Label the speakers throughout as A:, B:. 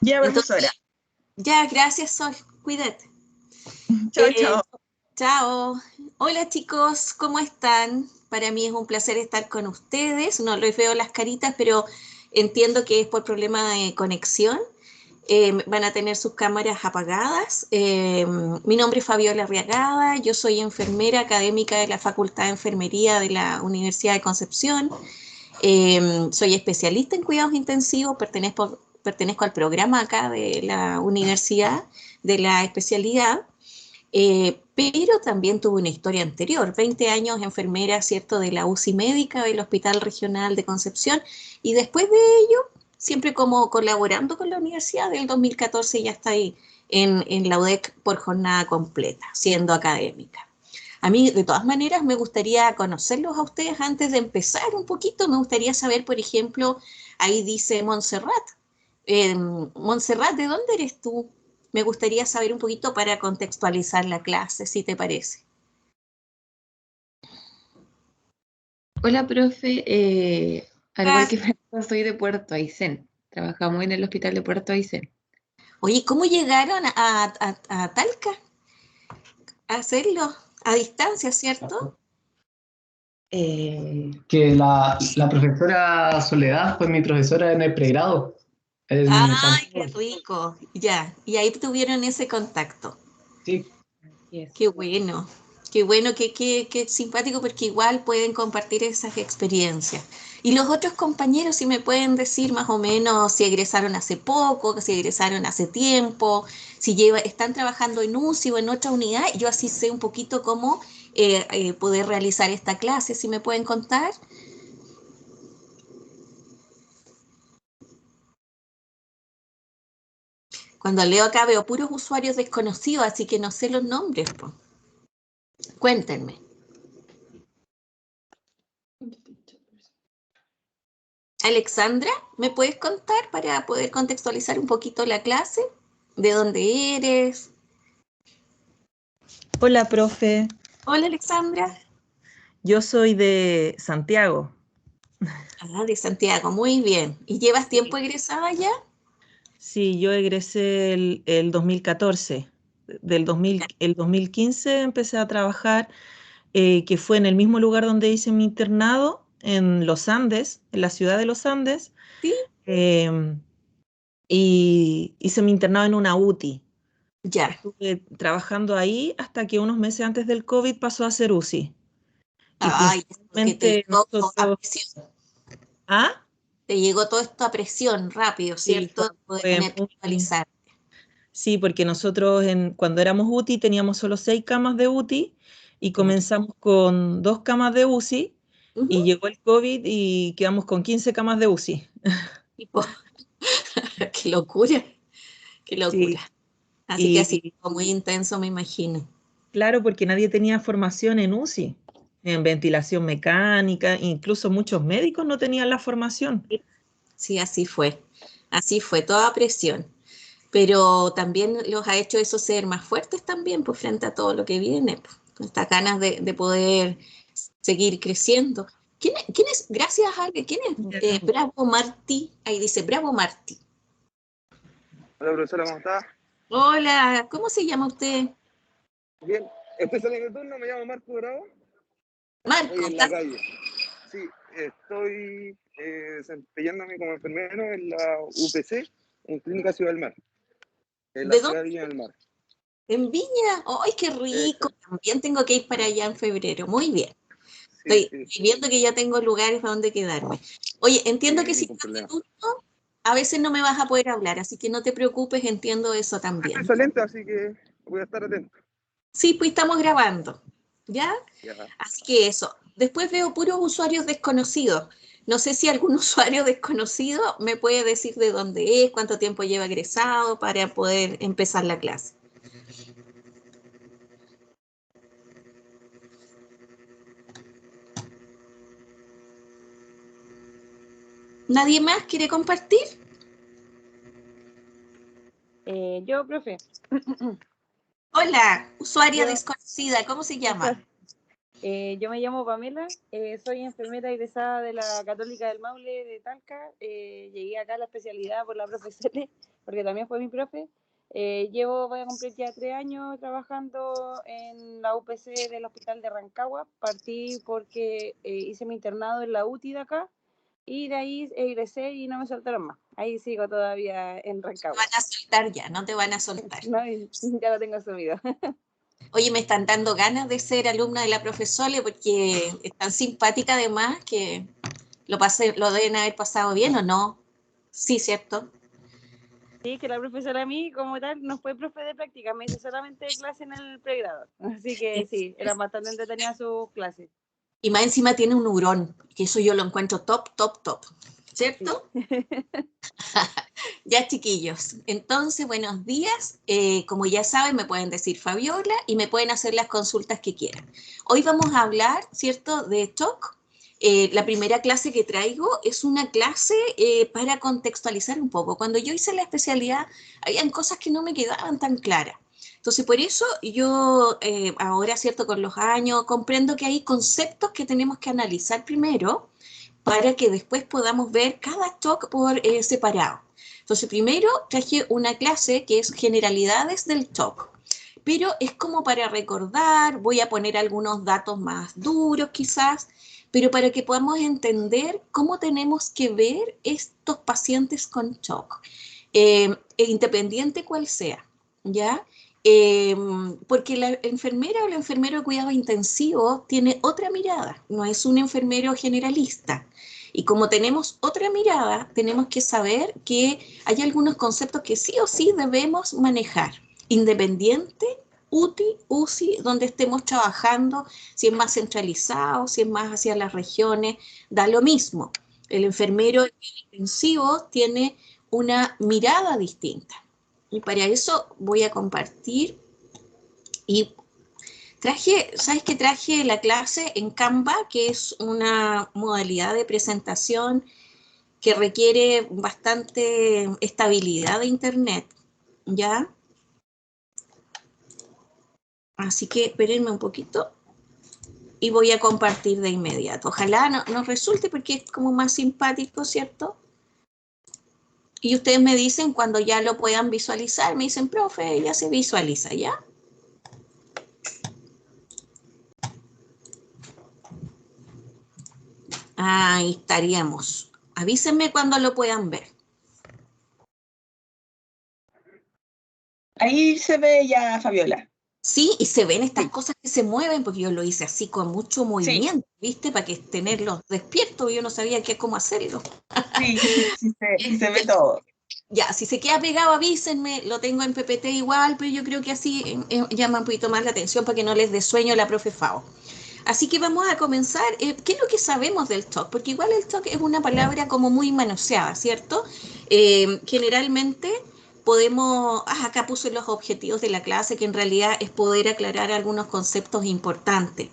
A: Ya,
B: Entonces,
A: profesora.
B: ya, gracias, Sol. Cuídate.
A: Chao,
B: Eh,
A: chao.
B: chao. Hola, chicos, ¿cómo están? Para mí es un placer estar con ustedes. No les veo las caritas, pero entiendo que es por problema de conexión. Van a tener sus cámaras apagadas. Mi nombre es Fabiola Arriagada, yo soy enfermera académica de la Facultad de Enfermería de la Universidad de Concepción. Soy especialista en cuidados intensivos, pertenezco al programa acá de la universidad, de la especialidad, pero también tuve una historia anterior, 20 años enfermera, ¿cierto?, de la UCI médica del Hospital Regional de Concepción, y después de ello, siempre como colaborando con la universidad, del 2014 ya está ahí en la UDEC por jornada completa, siendo académica. A mí, de todas maneras, me gustaría conocerlos a ustedes antes de empezar un poquito. Me gustaría saber, por ejemplo, ahí dice Montserrat. Montserrat, ¿de dónde eres tú? Me gustaría saber un poquito para contextualizar la clase, si te parece.
A: Hola, profe. Al igual
B: Ah,
A: que Francisco, soy de Puerto Aysén. Trabajamos en el hospital de Puerto Aysén.
B: oye, ¿cómo llegaron a Talca a hacerlo? A distancia, ¿cierto?
C: Que la profesora Soledad fue mi profesora en el pregrado en
B: ¡Ay, qué
C: Santiago.
B: rico! Ya, y ahí tuvieron ese contacto.
C: Sí,
A: Así es.
B: Qué bueno, qué simpático porque igual pueden compartir esas experiencias. Y los otros compañeros, si me pueden decir más o menos si egresaron hace poco, si egresaron hace tiempo, si están trabajando en UCI o en otra unidad, yo así sé un poquito cómo poder realizar esta clase, si me pueden contar. Cuando leo acá veo puros usuarios desconocidos, así que no sé los nombres, po. Cuéntenme. Alexandra, ¿me puedes contar para poder contextualizar un poquito la clase? ¿De dónde eres?
D: Hola, profe.
B: Hola, Alexandra.
D: Yo soy de Santiago.
B: Ah, de Santiago, muy bien. ¿Y llevas tiempo
D: Sí.
B: egresada ya?
D: Sí, yo egresé el 2014. El 2015 empecé a trabajar, que fue en el mismo lugar donde hice mi internado, en los Andes, en la ciudad de los Andes,
B: Sí,
D: em, y hice mi internado en una UTI.
B: ya.
D: Estuve trabajando ahí hasta que unos meses antes del COVID pasó a ser UCI. Y
B: Ay, porque te
D: principalmente
B: llegó a
D: nosotros...
B: presión.
D: ¿Ah?
B: Te llegó toda esta presión rápido,
D: Sí,
B: ¿cierto? De poder
D: fue
B: tener que
D: muy...
B: actualizar.
D: Sí, porque nosotros cuando éramos UTI teníamos solo 6 camas de UTI y
B: Claro.
D: comenzamos con 2 camas de UCI
B: Ujú.
D: y llegó el COVID y quedamos con 15 camas de UCI.
B: Tipo, qué locura, qué locura.
D: Sí,
B: Así que así,
D: y
B: muy intenso, me imagino.
D: claro, porque nadie tenía formación en UCI, en ventilación mecánica, incluso muchos médicos no tenían la formación.
B: Sí, así fue. Así fue, toda presión. Pero también los ha hecho eso ser más fuertes también, pues frente a todo lo que viene, pues, con estas ganas de poder seguir creciendo. ¿Quién es? Gracias, Ale. ¿Quién es
D: Ya.
B: Bravo Martí? Ahí dice Bravo Martí.
E: Hola profesora, ¿cómo está?
B: Hola, ¿cómo se llama usted?
E: Bien, estoy saliendo de turno, me llamo Marco Bravo, estoy
B: Marco.
E: en la calle. Sí, estoy desempeñándome como enfermero en la UPC, en Clínica Ciudad del Mar, en la
B: ¿De
E: ciudad
B: dónde?
E: de Viña del Mar.
B: En Viña. ¡Ay, qué rico!
E: Exacto,
B: También tengo que ir para allá en febrero. Muy bien.
E: sí,
B: Estoy
E: sí,
B: viendo que ya tengo lugares para donde quedarme. Oye,
E: sí,
B: entiendo que si
E: ningún
B: estás de
E: problema.
B: turno, a veces no me vas a poder hablar, así que no te preocupes, entiendo eso
E: Estoy
B: también.
E: saliente, así que voy a estar atento.
B: Sí, pues estamos grabando, ¿ya?
E: Ya.
B: Así que eso. Después veo puros usuarios desconocidos. No sé si algún usuario desconocido me puede decir de dónde es, cuánto tiempo lleva egresado para poder empezar la clase. ¿Nadie más quiere compartir?
F: Yo, profe,
B: Hola, usuaria
F: yo,
B: desconocida, ¿cómo se llama?
F: yo me llamo Pamela, soy enfermera egresada de la Católica del Maule de Talca. Llegué acá a la especialidad por la profesora porque también fue mi profe. Voy a cumplir ya 3 años trabajando en la UPC del Hospital de Rancagua. Partí porque hice mi internado en la UTI de acá y de ahí egresé y no me soltaron más. Ahí sigo todavía en
B: Te
F: Rancagua.
B: van a soltar ya, no te van a soltar.
F: No, ya lo tengo subido.
B: Oye, me están dando ganas de ser alumna de la profesora porque es tan simpática además que lo deben haber pasado bien, ¿o no? Sí, ¿cierto?
F: Sí, que la profesora a mí, como tal, no fue profe de práctica, me hizo solamente clase en el pregrado. Así que sí, eran bastante entretenidas sus clases.
B: Y más encima tiene un hurón, que eso yo lo encuentro top, top, top. ¿Cierto?
F: Sí.
B: Ya, chiquillos. Entonces, buenos días. Como ya saben, me pueden decir Fabiola y me pueden hacer las consultas que quieran. Hoy vamos a hablar, ¿cierto?, de TOC. La primera clase que traigo es una clase para contextualizar un poco. Cuando yo hice la especialidad, habían cosas que no me quedaban tan claras. Entonces, por eso yo ahora, ¿cierto?, con los años, comprendo que hay conceptos que tenemos que analizar primero para que después podamos ver cada TOC por separado. Entonces, primero traje una clase que es generalidades del TOC, pero es como para recordar, voy a poner algunos datos más duros quizás, pero para que podamos entender cómo tenemos que ver estos pacientes con TOC, independiente cual sea, ¿ya? Porque la enfermera o el enfermero de cuidado intensivo tiene otra mirada, no es un enfermero generalista. Y como tenemos otra mirada, tenemos que saber que hay algunos conceptos que sí o sí debemos manejar, independiente, UTI, UCI, donde estemos trabajando, si es más centralizado, si es más hacia las regiones, da lo mismo. El enfermero intensivo tiene una mirada distinta. Y para eso voy a compartir y ¿sabes qué? Traje la clase en Canva, que es una modalidad de presentación que requiere bastante estabilidad de internet, ¿ya? Así que espérenme un poquito y voy a compartir de inmediato. Ojalá nos resulte porque es como más simpático, ¿cierto? Y ustedes me dicen cuando ya lo puedan visualizar, me dicen, profe, ya se visualiza, ¿ya? Ahí estaríamos. Avísenme cuando lo puedan ver.
G: Ahí se ve ya, Fabiola.
B: Sí, y se ven estas
G: Sí.
B: cosas que se mueven, porque yo lo hice así con mucho movimiento, ¿viste? Para que tenerlos despiertos, yo no sabía cómo hacerlo.
G: Sí, sí se ve todo.
B: Ya, si se queda pegado, avísenme, lo tengo en PPT igual, pero yo creo que así llama un poquito más la atención para que no les dé sueño a la profe Fao. Así que vamos a comenzar. ¿Qué es lo que sabemos del TOC? Porque igual el TOC es una palabra como muy manoseada, ¿cierto? Generalmente podemos, acá puse los objetivos de la clase, que en realidad es poder aclarar algunos conceptos importantes.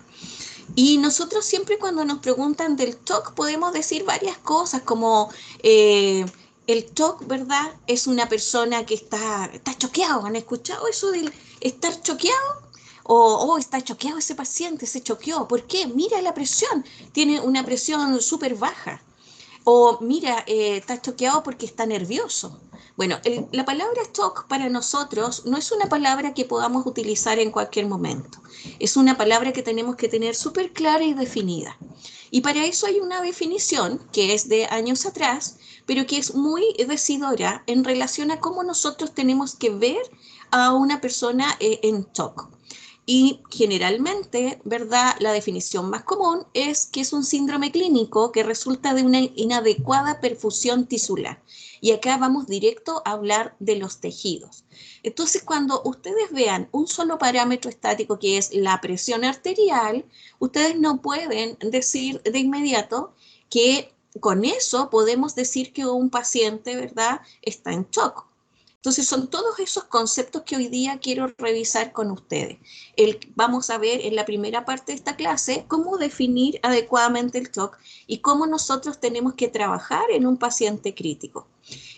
B: Y nosotros siempre cuando nos preguntan del TOC podemos decir varias cosas como el TOC, ¿verdad? Es una persona que está choqueado. ¿Han escuchado eso del estar choqueado? O está choqueado ese paciente, se choqueó. ¿Por qué? Mira la presión, tiene una presión súper baja. O mira, está choqueado porque está nervioso. Bueno, la palabra TOC para nosotros no es una palabra que podamos utilizar en cualquier momento. Es una palabra que tenemos que tener súper clara y definida. Y para eso hay una definición que es de años atrás, pero que es muy decidora en relación a cómo nosotros tenemos que ver a una persona en TOC. Y generalmente, ¿verdad? La definición más común es que es un síndrome clínico que resulta de una inadecuada perfusión tisular. Y acá vamos directo a hablar de los tejidos. Entonces, cuando ustedes vean un solo parámetro estático que es la presión arterial, ustedes no pueden decir de inmediato que con eso podemos decir que un paciente, ¿verdad?, está en shock. Entonces son todos esos conceptos que hoy día quiero revisar con ustedes. Vamos a ver en la primera parte de esta clase cómo definir adecuadamente el TOC y cómo nosotros tenemos que trabajar en un paciente crítico.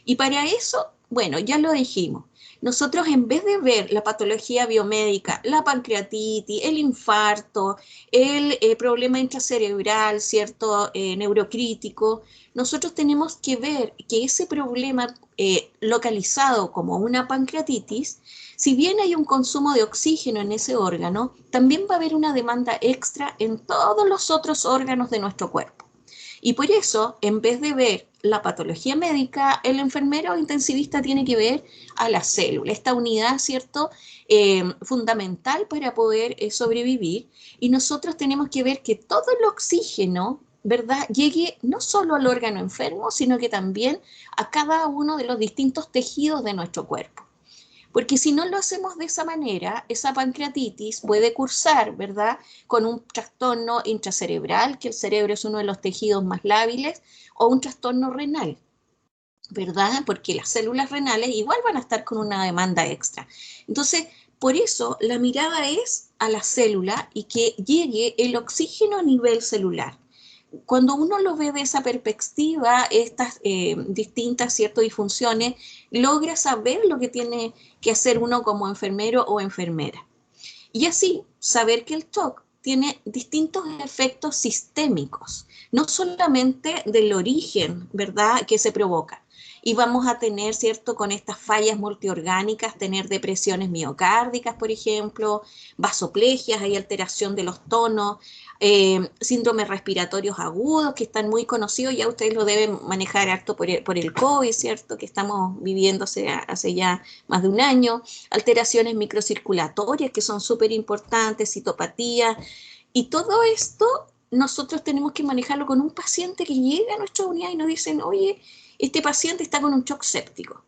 B: Y para eso, bueno, ya lo dijimos, nosotros en vez de ver la patología biomédica, la pancreatitis, el infarto, el problema intracerebral, ¿cierto? Neurocrítico, nosotros tenemos que ver que ese problema localizado como una pancreatitis, si bien hay un consumo de oxígeno en ese órgano, también va a haber una demanda extra en todos los otros órganos de nuestro cuerpo. Y por eso, en vez de ver la patología médica, el enfermero intensivista tiene que ver a la célula, esta unidad, ¿cierto?, fundamental para poder sobrevivir. Y nosotros tenemos que ver que todo el oxígeno, ¿verdad?, llegue no solo al órgano enfermo, sino que también a cada uno de los distintos tejidos de nuestro cuerpo. Porque si no lo hacemos de esa manera, esa pancreatitis puede cursar, ¿verdad?, con un trastorno intracerebral, que el cerebro es uno de los tejidos más lábiles, o un trastorno renal, ¿verdad? Porque las células renales igual van a estar con una demanda extra. Entonces, por eso la mirada es a la célula y que llegue el oxígeno a nivel celular. Cuando uno lo ve de esa perspectiva, estas distintas disfunciones, logra saber lo que tiene que hacer uno como enfermero o enfermera. Y así, saber que el TOC tiene distintos efectos sistémicos, no solamente del origen, ¿verdad?, que se provoca. Y vamos a tener, ¿cierto?, con estas fallas multiorgánicas, tener depresiones miocárdicas, por ejemplo, vasoplegias, hay alteración de los tonos, síndromes respiratorios agudos que están muy conocidos, ya ustedes lo deben manejar harto por el COVID, ¿cierto?, que estamos viviendo hace ya más de un año, alteraciones microcirculatorias que son súper importantes, citopatía, y todo esto nosotros tenemos que manejarlo con un paciente que llega a nuestra unidad y nos dicen, oye, este paciente está con un shock séptico.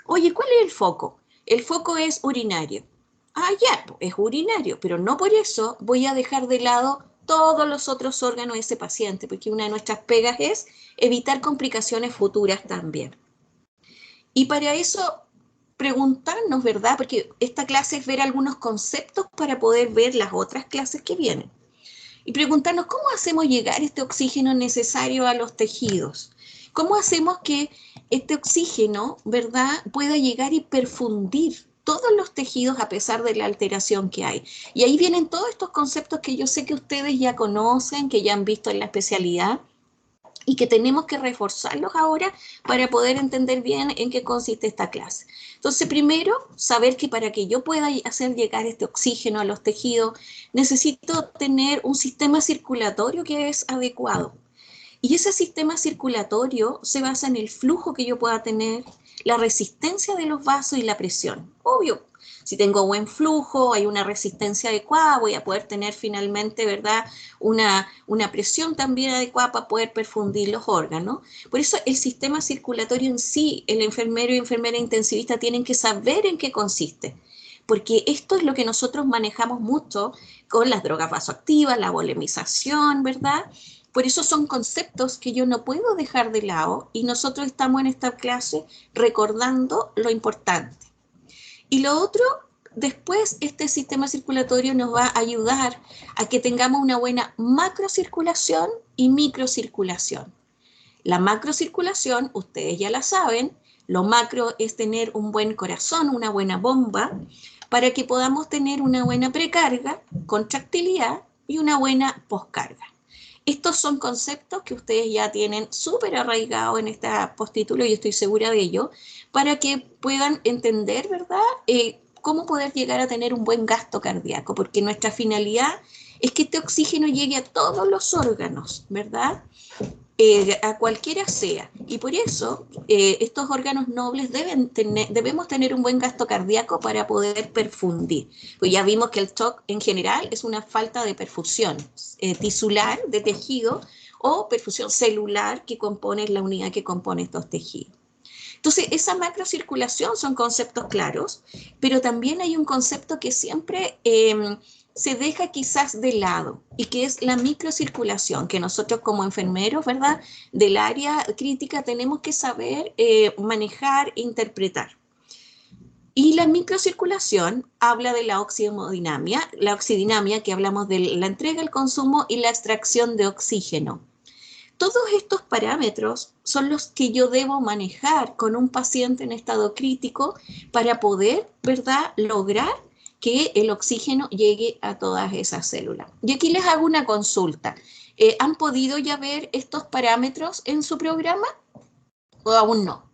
B: Oye, ¿cuál es el foco? El foco es urinario. Ah, ya, es urinario, pero no por eso voy a dejar de lado todos los otros órganos de ese paciente, porque una de nuestras pegas es evitar complicaciones futuras también. Y para eso, preguntarnos, ¿verdad? Porque esta clase es ver algunos conceptos para poder ver las otras clases que vienen. Y preguntarnos, ¿cómo hacemos llegar este oxígeno necesario a los tejidos? ¿Cómo hacemos que este oxígeno, ¿verdad?, pueda llegar y perfundir todos los tejidos a pesar de la alteración que hay? Y ahí vienen todos estos conceptos que yo sé que ustedes ya conocen, que ya han visto en la especialidad, y que tenemos que reforzarlos ahora para poder entender bien en qué consiste esta clase. Entonces, primero, saber que para que yo pueda hacer llegar este oxígeno a los tejidos, necesito tener un sistema circulatorio que es adecuado. Y ese sistema circulatorio se basa en el flujo que yo pueda tener, la resistencia de los vasos y la presión. Obvio, si tengo buen flujo, hay una resistencia adecuada, voy a poder tener finalmente, ¿verdad?, una presión también adecuada para poder perfundir los órganos. Por eso el sistema circulatorio en sí, el enfermero y enfermera intensivista tienen que saber en qué consiste. Porque esto es lo que nosotros manejamos mucho con las drogas vasoactivas, la volemización, ¿verdad? Por eso son conceptos que yo no puedo dejar de lado y nosotros estamos en esta clase recordando lo importante. Y lo otro, después este sistema circulatorio nos va a ayudar a que tengamos una buena macrocirculación y microcirculación. La macrocirculación, ustedes ya la saben, lo macro es tener un buen corazón, una buena bomba, para que podamos tener una buena precarga, contractilidad y una buena poscarga. Estos son conceptos que ustedes ya tienen súper arraigados en este postítulo y estoy segura de ello, para que puedan entender, ¿verdad?, cómo poder llegar a tener un buen gasto cardíaco, porque nuestra finalidad es que este oxígeno llegue a todos los órganos, ¿verdad?, a cualquiera sea. Y por eso estos órganos nobles debemos tener un buen gasto cardíaco para poder perfundir. Pues ya vimos que el TOC en general es una falta de perfusión tisular de tejido o perfusión celular que compone la unidad que compone estos tejidos. Entonces, esa macrocirculación son conceptos claros, pero también hay un concepto que siempre se deja quizás de lado y que es la microcirculación, que nosotros como enfermeros, ¿verdad?, del área crítica tenemos que saber manejar e interpretar. Y la microcirculación habla de la oxidinamia que hablamos de la entrega, el consumo y la extracción de oxígeno. Todos estos parámetros son los que yo debo manejar con un paciente en estado crítico para poder, ¿verdad?, lograr que el oxígeno llegue a todas esas células. Y aquí les hago una consulta. ¿Han podido ya ver estos parámetros en su programa o aún no?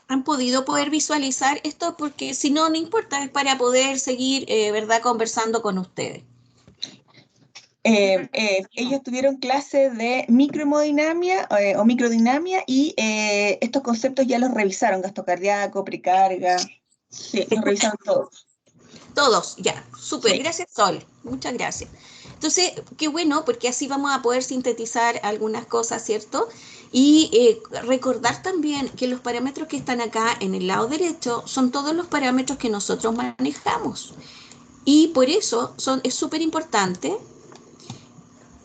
B: ¿Han podido poder visualizar esto? Porque si no, no importa, es para poder seguir, ¿verdad?, conversando con ustedes.
G: Ellos tuvieron clases de microhemodinamia o microdinamia y estos conceptos ya los revisaron, gasto cardíaco, precarga, sí, los revisaron todos.
B: Todos, ya, súper,
G: Sí.
B: gracias Sol, muchas gracias. Entonces, qué bueno, porque así vamos a poder sintetizar algunas cosas, ¿cierto? Y recordar también que los parámetros que están acá en el lado derecho son todos los parámetros que nosotros manejamos. Y por eso es súper importante,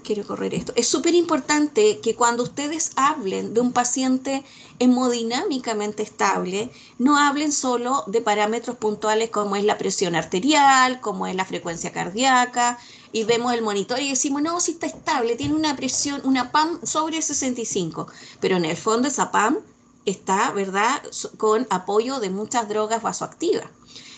B: quiero correr esto, es súper importante que cuando ustedes hablen de un paciente hemodinámicamente estable, no hablen solo de parámetros puntuales como es la presión arterial, como es la frecuencia cardíaca, y vemos el monitor y decimos, no, si está estable, tiene una presión, una PAM sobre 65, pero en el fondo esa PAM está, ¿verdad?, con apoyo de muchas drogas vasoactivas.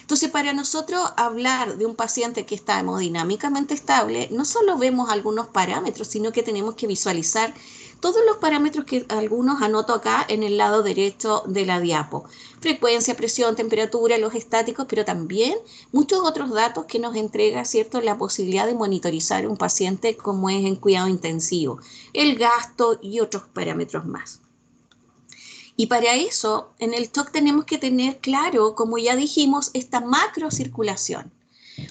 B: Entonces, para nosotros hablar de un paciente que está hemodinámicamente estable, no solo vemos algunos parámetros, sino que tenemos que visualizar todos los parámetros que algunos anoto acá en el lado derecho de la diapo. Frecuencia, presión, temperatura, los estáticos, pero también muchos otros datos que nos entrega, ¿cierto?, la posibilidad de monitorizar un paciente como es en cuidado intensivo, el gasto y otros parámetros más. Y para eso, en el TOC tenemos que tener claro, como ya dijimos, esta macrocirculación.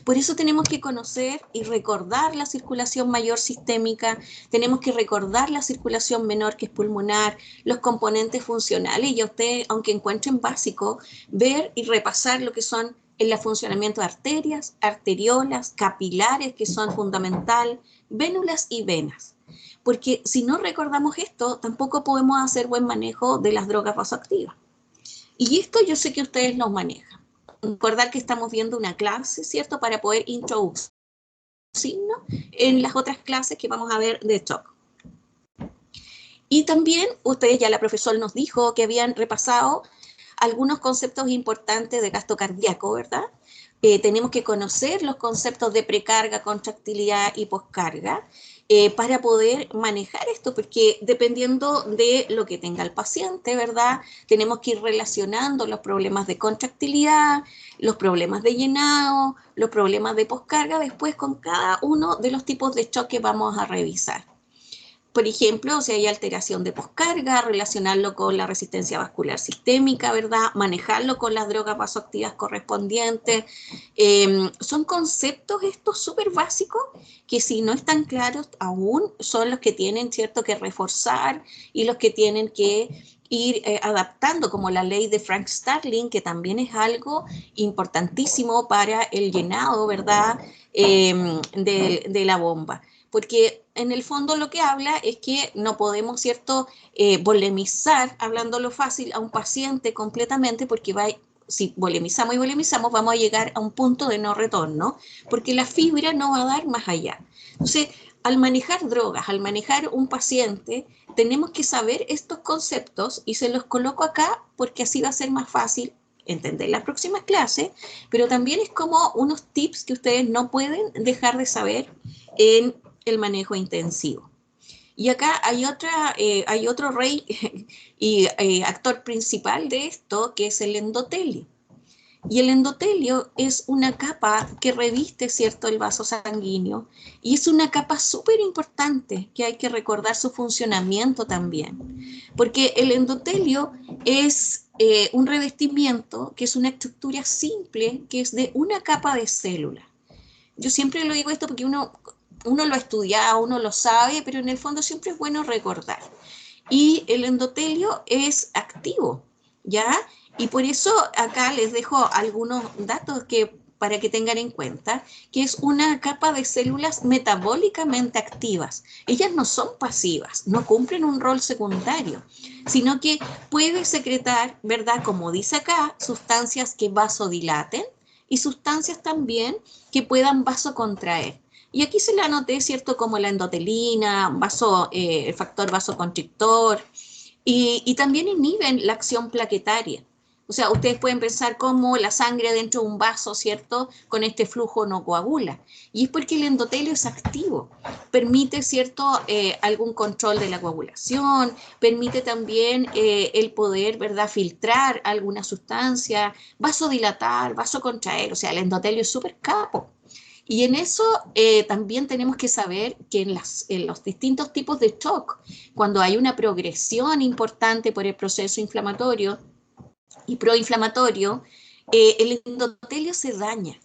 B: Por eso tenemos que conocer y recordar la circulación mayor sistémica, tenemos que recordar la circulación menor, que es pulmonar, los componentes funcionales, y a ustedes, aunque encuentren básico, ver y repasar lo que son el funcionamiento de arterias, arteriolas, capilares, que son fundamental, vénulas y venas. Porque si no recordamos esto, tampoco podemos hacer buen manejo de las drogas vasoactivas. Y esto yo sé que ustedes los manejan. Recordar que estamos viendo una clase, ¿cierto?, para poder introducir signos en las otras clases que vamos a ver de TOC. Y también ustedes, ya la profesora nos dijo que habían repasado algunos conceptos importantes de gasto cardíaco, ¿verdad? Tenemos que conocer los conceptos de precarga, contractilidad y poscarga para poder manejar esto, porque dependiendo de lo que tenga el paciente, ¿verdad?, tenemos que ir relacionando los problemas de contractilidad, los problemas de llenado, los problemas de poscarga, después con cada uno de los tipos de shock que vamos a revisar. Por ejemplo, si hay alteración de poscarga, relacionarlo con la resistencia vascular sistémica, ¿verdad? Manejarlo con las drogas vasoactivas correspondientes. Son conceptos estos súper básicos que si no están claros aún son los que tienen, ¿cierto?, que reforzar y los que tienen que ir adaptando, como la ley de Frank Starling, que también es algo importantísimo para el llenado, ¿verdad?, de la bomba. Porque en el fondo lo que habla es que no podemos, ¿cierto?, volemizar, hablándolo fácil, a un paciente completamente, porque si volemizamos y volemizamos, vamos a llegar a un punto de no retorno, porque la fibra no va a dar más allá. Entonces, al manejar drogas, al manejar un paciente, tenemos que saber estos conceptos y se los coloco acá porque así va a ser más fácil entender las próximas clases, pero también es como unos tips que ustedes no pueden dejar de saber en el manejo intensivo. Y acá hay otro rey y actor principal de esto, que es el endotelio. Y el endotelio es una capa que reviste, ¿cierto?, el vaso sanguíneo, y es una capa súper importante que hay que recordar su funcionamiento también, porque el endotelio es un revestimiento que es una estructura simple, que es de una capa de célula. Yo siempre lo digo esto porque uno lo ha estudiado, uno lo sabe, pero en el fondo siempre es bueno recordar. Y el endotelio es activo, ¿ya? Y por eso acá les dejo algunos datos para que tengan en cuenta, que es una capa de células metabólicamente activas. Ellas no son pasivas, no cumplen un rol secundario, sino que puede secretar, ¿verdad?, como dice acá, sustancias que vasodilaten y sustancias también que puedan vasocontraer. Y aquí se le anoté, ¿cierto?, como la endotelina, el factor vasoconstrictor, y también inhiben la acción plaquetaria. O sea, ustedes pueden pensar cómo la sangre dentro de un vaso, ¿cierto?, con este flujo no coagula. Y es porque el endotelio es activo. Permite, ¿cierto?, algún control de la coagulación, permite también el poder, ¿verdad?, filtrar alguna sustancia, vasodilatar, vasocontraer. O sea, el endotelio es súper capo. Y en eso también tenemos que saber que en los distintos tipos de shock, cuando hay una progresión importante por el proceso inflamatorio y proinflamatorio, el endotelio se daña.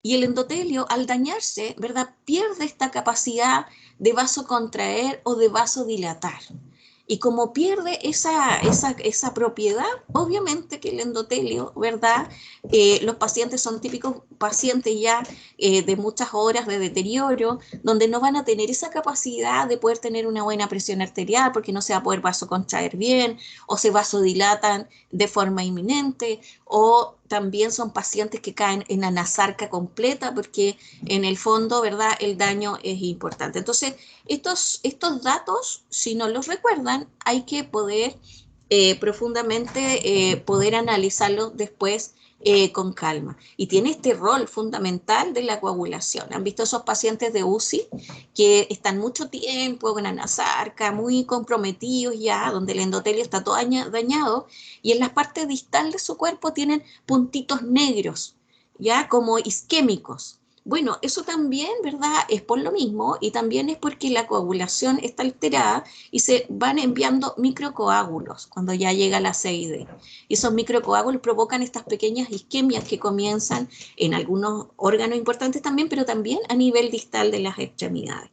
B: Y el endotelio, al dañarse, ¿verdad?, pierde esta capacidad de vasocontraer o de vasodilatar. Y como pierde esa propiedad, obviamente que el endotelio, ¿verdad? Los pacientes son típicos pacientes ya de muchas horas de deterioro, donde no van a tener esa capacidad de poder tener una buena presión arterial, porque no se va a poder vasocontraer bien, o se vasodilatan de forma inminente, o también son pacientes que caen en anasarca completa, porque en el fondo, ¿verdad?, el daño es importante. Entonces, estos datos, si no los recuerdan, hay que poder profundamente poder analizarlos después con calma. Y tiene este rol fundamental de la coagulación. ¿Han visto esos pacientes de UCI que están mucho tiempo con anasarca, muy comprometidos ya, donde el endotelio está todo dañado, y en la parte distal de su cuerpo tienen puntitos negros, ya como isquémicos? Bueno, eso también, ¿verdad?, es por lo mismo, y también es porque la coagulación está alterada y se van enviando microcoágulos cuando ya llega la CID. Y esos microcoágulos provocan estas pequeñas isquemias que comienzan en algunos órganos importantes también, pero también a nivel distal de las extremidades.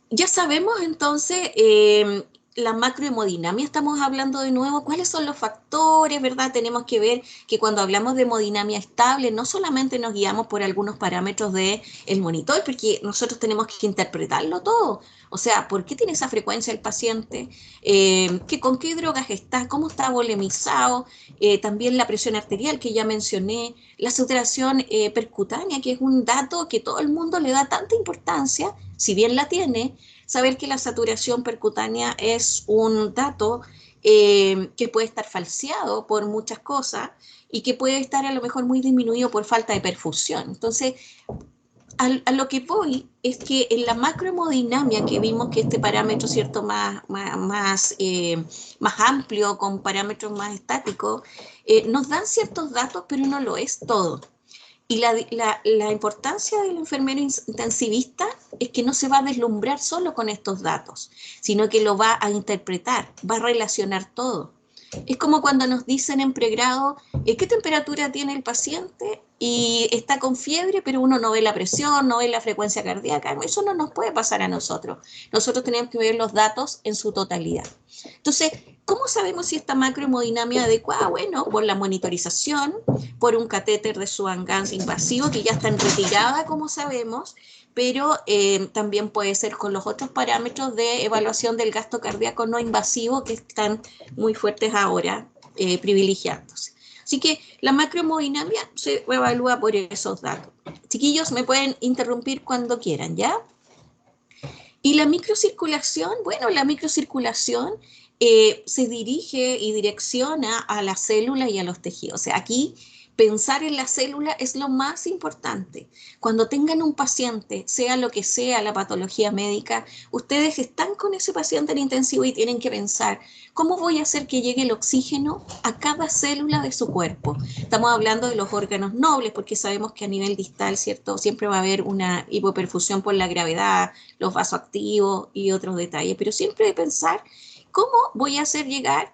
B: Ya sabemos entonces la macrohemodinamia, estamos hablando de nuevo, cuáles son los factores, ¿verdad? Tenemos que ver que cuando hablamos de hemodinamia estable, no solamente nos guiamos por algunos parámetros del monitor, porque nosotros tenemos que interpretarlo todo. O sea, ¿por qué tiene esa frecuencia el paciente? ¿Con qué drogas está? ¿Cómo está volemizado? También la presión arterial que ya mencioné, la saturación percutánea, que es un dato que todo el mundo le da tanta importancia, si bien la tiene. Saber que la saturación percutánea es un dato que puede estar falseado por muchas cosas y que puede estar a lo mejor muy disminuido por falta de perfusión. Entonces, a lo que voy es que en la macrohemodinamia, que vimos que este parámetro, ¿cierto?, más amplio, con parámetros más estáticos, nos dan ciertos datos, pero no lo es todo. Y la importancia del enfermero intensivista es que no se va a deslumbrar solo con estos datos, sino que lo va a interpretar, va a relacionar todo. Es como cuando nos dicen en pregrado qué temperatura tiene el paciente y está con fiebre, pero uno no ve la presión, no ve la frecuencia cardíaca. Eso no nos puede pasar a nosotros. Nosotros tenemos que ver los datos en su totalidad. Entonces, ¿cómo sabemos si esta macrohemodinamia es adecuada? Bueno, por la monitorización, por un catéter de Swan-Ganz invasivo que ya está en retirada, como sabemos, pero también puede ser con los otros parámetros de evaluación del gasto cardíaco no invasivo que están muy fuertes ahora, privilegiándose. Así que la macrohemodinamia se evalúa por esos datos. Chiquillos, me pueden interrumpir cuando quieran, ¿ya? Y la microcirculación, bueno, la microcirculación se dirige y direcciona a las células y a los tejidos. O sea, aquí pensar en la célula es lo más importante. Cuando tengan un paciente, sea lo que sea la patología médica, ustedes están con ese paciente en intensivo y tienen que pensar, ¿cómo voy a hacer que llegue el oxígeno a cada célula de su cuerpo? Estamos hablando de los órganos nobles, porque sabemos que a nivel distal, ¿cierto?, siempre va a haber una hipoperfusión por la gravedad, los vasoactivos y otros detalles, pero siempre de pensar, ¿cómo voy a hacer llegar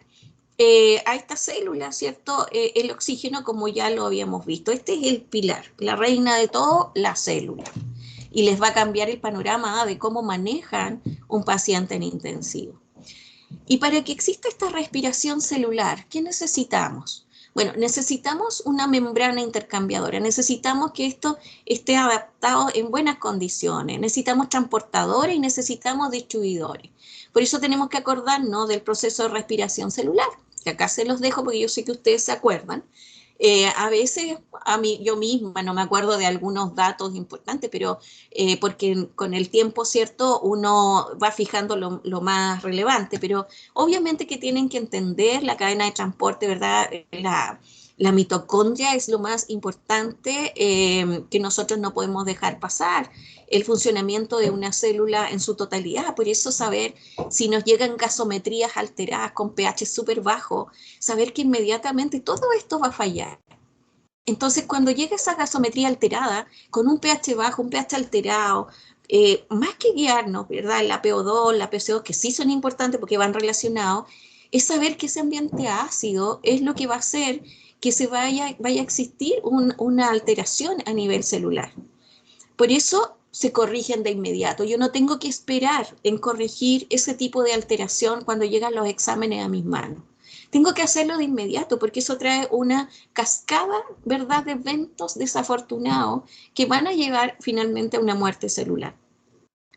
B: a esta célula, ¿cierto?, el oxígeno, como ya lo habíamos visto? Este es el pilar, la reina de todo, la célula. Y les va a cambiar el panorama de cómo manejan un paciente en intensivo. Y para que exista esta respiración celular, ¿qué necesitamos? Bueno, necesitamos una membrana intercambiadora, necesitamos que esto esté adaptado en buenas condiciones, necesitamos transportadores y necesitamos distribuidores. Por eso tenemos que acordarnos del proceso de respiración celular, que acá se los dejo porque yo sé que ustedes se acuerdan. A veces yo misma no me acuerdo de algunos datos importantes, pero porque con el tiempo, ¿cierto? Uno va fijando lo más relevante, pero obviamente que tienen que entender la cadena de transporte, ¿verdad? La mitocondria es lo más importante que nosotros no podemos dejar pasar, el funcionamiento de una célula en su totalidad. Por eso saber si nos llegan gasometrías alteradas con pH súper bajo, saber que inmediatamente todo esto va a fallar. Entonces, cuando llega esa gasometría alterada, con un pH bajo, un pH alterado, más que guiarnos, ¿verdad? La PO2, la PCO, que sí son importantes porque van relacionados, es saber que ese ambiente ácido es lo que va a hacer que vaya a existir una alteración a nivel celular. Por eso se corrigen de inmediato. Yo no tengo que esperar en corregir ese tipo de alteración cuando llegan los exámenes a mis manos. Tengo que hacerlo de inmediato porque eso trae una cascada, ¿verdad?, de eventos desafortunados que van a llevar finalmente a una muerte celular.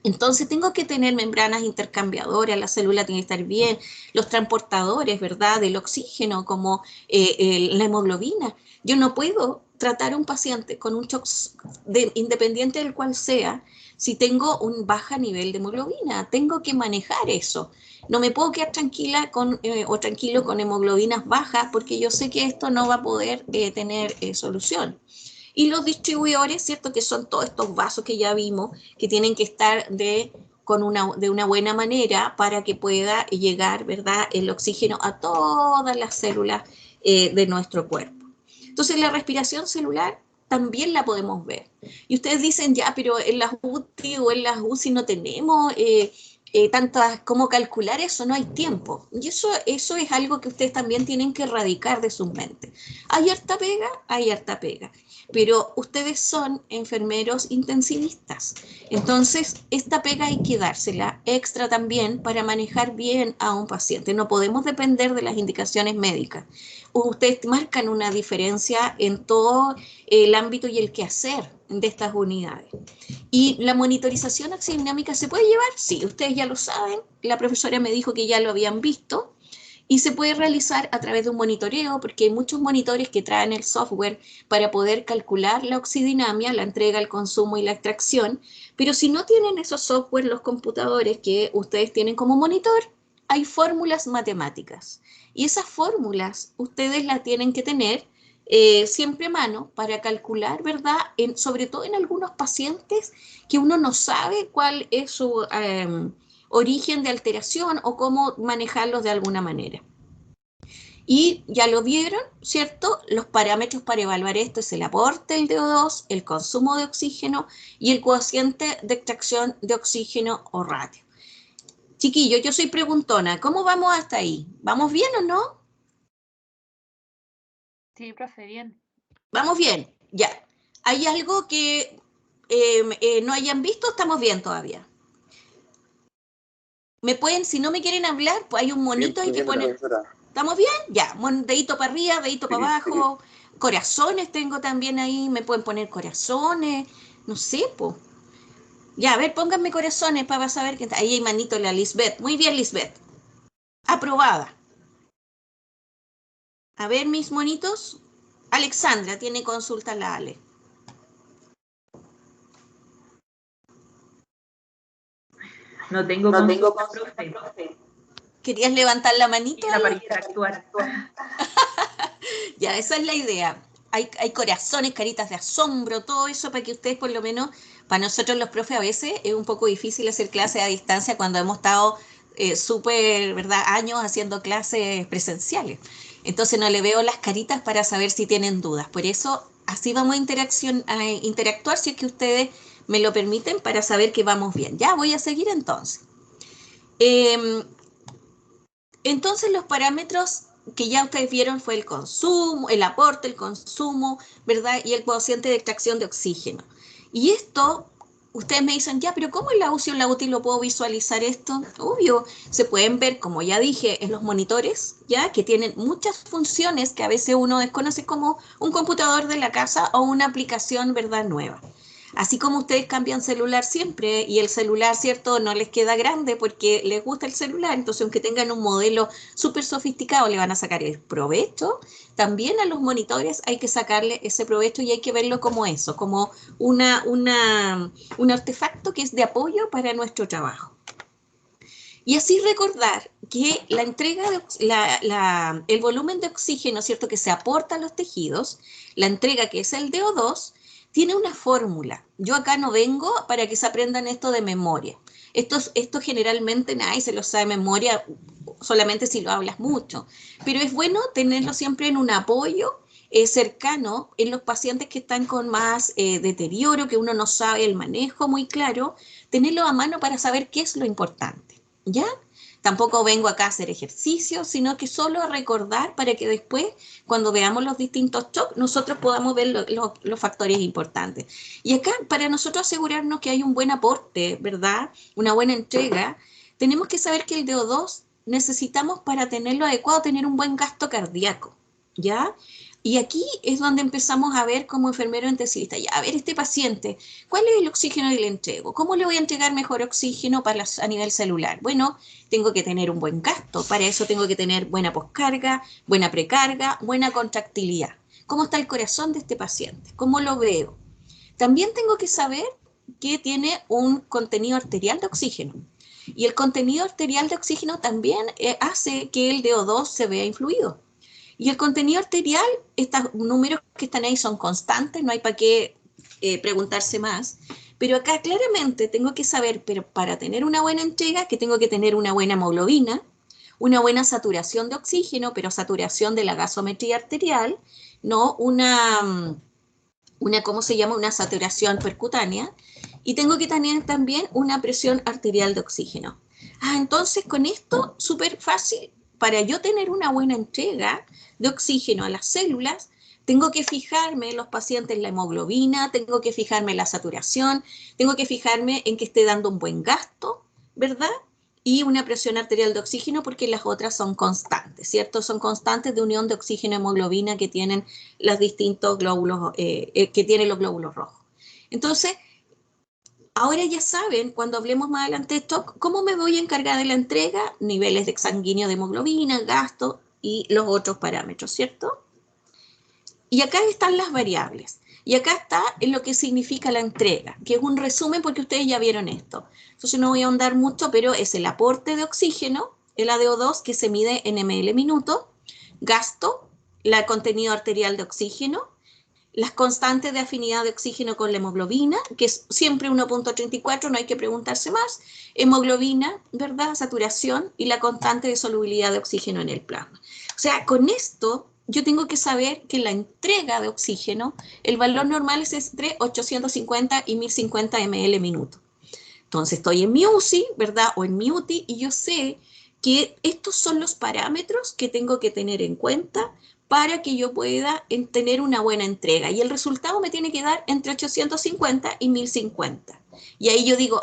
B: Entonces tengo que tener membranas intercambiadoras, la célula tiene que estar bien, los transportadores, ¿verdad?, del oxígeno, como la hemoglobina. Yo no puedo tratar a un paciente con un shock independiente del cual sea, si tengo un bajo nivel de hemoglobina. Tengo que manejar eso. No me puedo quedar tranquila o tranquilo con hemoglobinas bajas porque yo sé que esto no va a poder tener solución. Y los distribuidores, ¿cierto? Que son todos estos vasos que ya vimos, que tienen que estar de una buena manera para que pueda llegar, ¿verdad?, el oxígeno a todas las células de nuestro cuerpo. Entonces, la respiración celular también la podemos ver. Y ustedes dicen, ya, pero en las UTI o en las UCI no tenemos tantas, ¿cómo calcular eso? No hay tiempo. Y eso es algo que ustedes también tienen que erradicar de su mente. Hay harta pega, pero ustedes son enfermeros intensivistas. Entonces, esta pega hay que dársela extra también para manejar bien a un paciente. No podemos depender de las indicaciones médicas. Ustedes marcan una diferencia en todo el ámbito y el quehacer de estas unidades. ¿Y la monitorización oxigodinámica se puede llevar? Sí, ustedes ya lo saben. La profesora me dijo que ya lo habían visto. Y se puede realizar a través de un monitoreo, porque hay muchos monitores que traen el software para poder calcular la oxidinamia, la entrega, el consumo y la extracción. Pero si no tienen esos software, los computadores que ustedes tienen como monitor, hay fórmulas matemáticas. Y esas fórmulas ustedes las tienen que tener siempre a mano para calcular, ¿verdad? Sobre todo en algunos pacientes que uno no sabe cuál es su origen de alteración o cómo manejarlos de alguna manera. Y ya lo vieron, ¿cierto? Los parámetros para evaluar esto es el aporte del DO2, el consumo de oxígeno y el cociente de extracción de oxígeno o ratio. Chiquillos, yo soy preguntona, ¿cómo vamos hasta ahí? ¿Vamos bien o no?
A: Sí, profe, bien.
B: ¿Vamos bien? Ya. ¿Hay algo que no hayan visto? ¿Estamos bien todavía? ¿Me pueden, si no me quieren hablar, pues hay un monito ahí que pone... ¿Estamos bien? Ya, dedito para arriba, dedito para abajo, corazones tengo también ahí, me pueden poner corazones, no sé, pues. Ya, a ver, pónganme corazones para saber que ahí hay manito la Lisbeth. Muy bien, Lisbeth. Aprobada. A ver, mis monitos. Alexandra tiene consulta la Ale.
H: No tengo consulta, profe.
B: ¿Querías levantar la manito?
H: Era para interactuar.
B: Ya, esa es la idea. Hay corazones, caritas de asombro, todo eso para que ustedes por lo menos, para nosotros los profes a veces es un poco difícil hacer clases a distancia cuando hemos estado súper, ¿verdad?, años haciendo clases presenciales. Entonces no le veo las caritas para saber si tienen dudas. Por eso así vamos a interactuar si es que ustedes me lo permiten para saber que vamos bien. Ya, voy a seguir entonces. Entonces los parámetros que ya ustedes vieron fue el consumo, el aporte, el consumo, ¿verdad? Y el cociente de extracción de oxígeno. Y esto, ustedes me dicen, ya, pero ¿cómo en la UCI o en la UTI lo puedo visualizar esto? Obvio, se pueden ver, como ya dije, en los monitores, ya, que tienen muchas funciones que a veces uno desconoce como un computador de la casa o una aplicación, ¿verdad?, nueva. Así como ustedes cambian celular siempre y el celular, ¿cierto?, no les queda grande porque les gusta el celular, entonces aunque tengan un modelo súper sofisticado le van a sacar el provecho, también a los monitores hay que sacarle ese provecho y hay que verlo como eso, como un artefacto que es de apoyo para nuestro trabajo. Y así recordar que la entrega de, el volumen de oxígeno, ¿cierto?, que se aporta a los tejidos, la entrega que es el DO2, tiene una fórmula. Yo acá no vengo para que se aprendan esto de memoria. Esto generalmente nadie se lo sabe de memoria, solamente si lo hablas mucho. Pero es bueno tenerlo siempre en un apoyo cercano en los pacientes que están con más deterioro, que uno no sabe el manejo muy claro, tenerlo a mano para saber qué es lo importante. ¿Ya? Tampoco vengo acá a hacer ejercicio, sino que solo a recordar para que después, cuando veamos los distintos shocks, nosotros podamos ver los factores importantes. Y acá, para nosotros asegurarnos que hay un buen aporte, ¿verdad?, una buena entrega, tenemos que saber que el DO2 necesitamos para tenerlo adecuado, tener un buen gasto cardíaco, ¿ya? Y aquí es donde empezamos a ver como enfermero intensivista, ya, a ver, este paciente, ¿cuál es el oxígeno que le entrego? ¿Cómo le voy a entregar mejor oxígeno a nivel celular? Bueno, tengo que tener un buen gasto, para eso tengo que tener buena poscarga, buena precarga, buena contractilidad. ¿Cómo está el corazón de este paciente? ¿Cómo lo veo? También tengo que saber que tiene un contenido arterial de oxígeno. Y el contenido arterial de oxígeno también hace que el DO2 se vea influido. Y el contenido arterial, estos números que están ahí son constantes, no hay para qué preguntarse más. Pero acá claramente tengo que saber, pero para tener una buena entrega, que tengo que tener una buena hemoglobina, una buena saturación de oxígeno, pero saturación de la gasometría arterial, no ¿cómo se llama? Una saturación percutánea. Y tengo que tener también una presión arterial de oxígeno. Entonces con esto, súper fácil, para yo tener una buena entrega de oxígeno a las células, tengo que fijarme en los pacientes la hemoglobina, tengo que fijarme en la saturación, tengo que fijarme en que esté dando un buen gasto, ¿verdad? Y una presión arterial de oxígeno, porque las otras son constantes, ¿cierto? Son constantes de unión de oxígeno-hemoglobina que tienen los distintos glóbulos, que tienen los glóbulos rojos. Entonces, ahora ya saben, cuando hablemos más adelante de esto, cómo me voy a encargar de la entrega, niveles de sanguíneo de hemoglobina, gasto y los otros parámetros, ¿cierto? Y acá están las variables. Y acá está en lo que significa la entrega, que es un resumen porque ustedes ya vieron esto. Entonces no voy a ahondar mucho, pero es el aporte de oxígeno, el ADO2, que se mide en ml minuto, gasto, el contenido arterial de oxígeno, las constantes de afinidad de oxígeno con la hemoglobina, que es siempre 1.34, no hay que preguntarse más, hemoglobina, ¿verdad?, saturación y la constante de solubilidad de oxígeno en el plasma. O sea, con esto yo tengo que saber que la entrega de oxígeno, el valor normal es entre 850 y 1050 ml minuto. Entonces estoy en mi UCI, ¿verdad?, o en mi UTI, y yo sé que estos son los parámetros que tengo que tener en cuenta para que yo pueda tener una buena entrega. Y el resultado me tiene que dar entre 850 y 1050. Y ahí yo digo,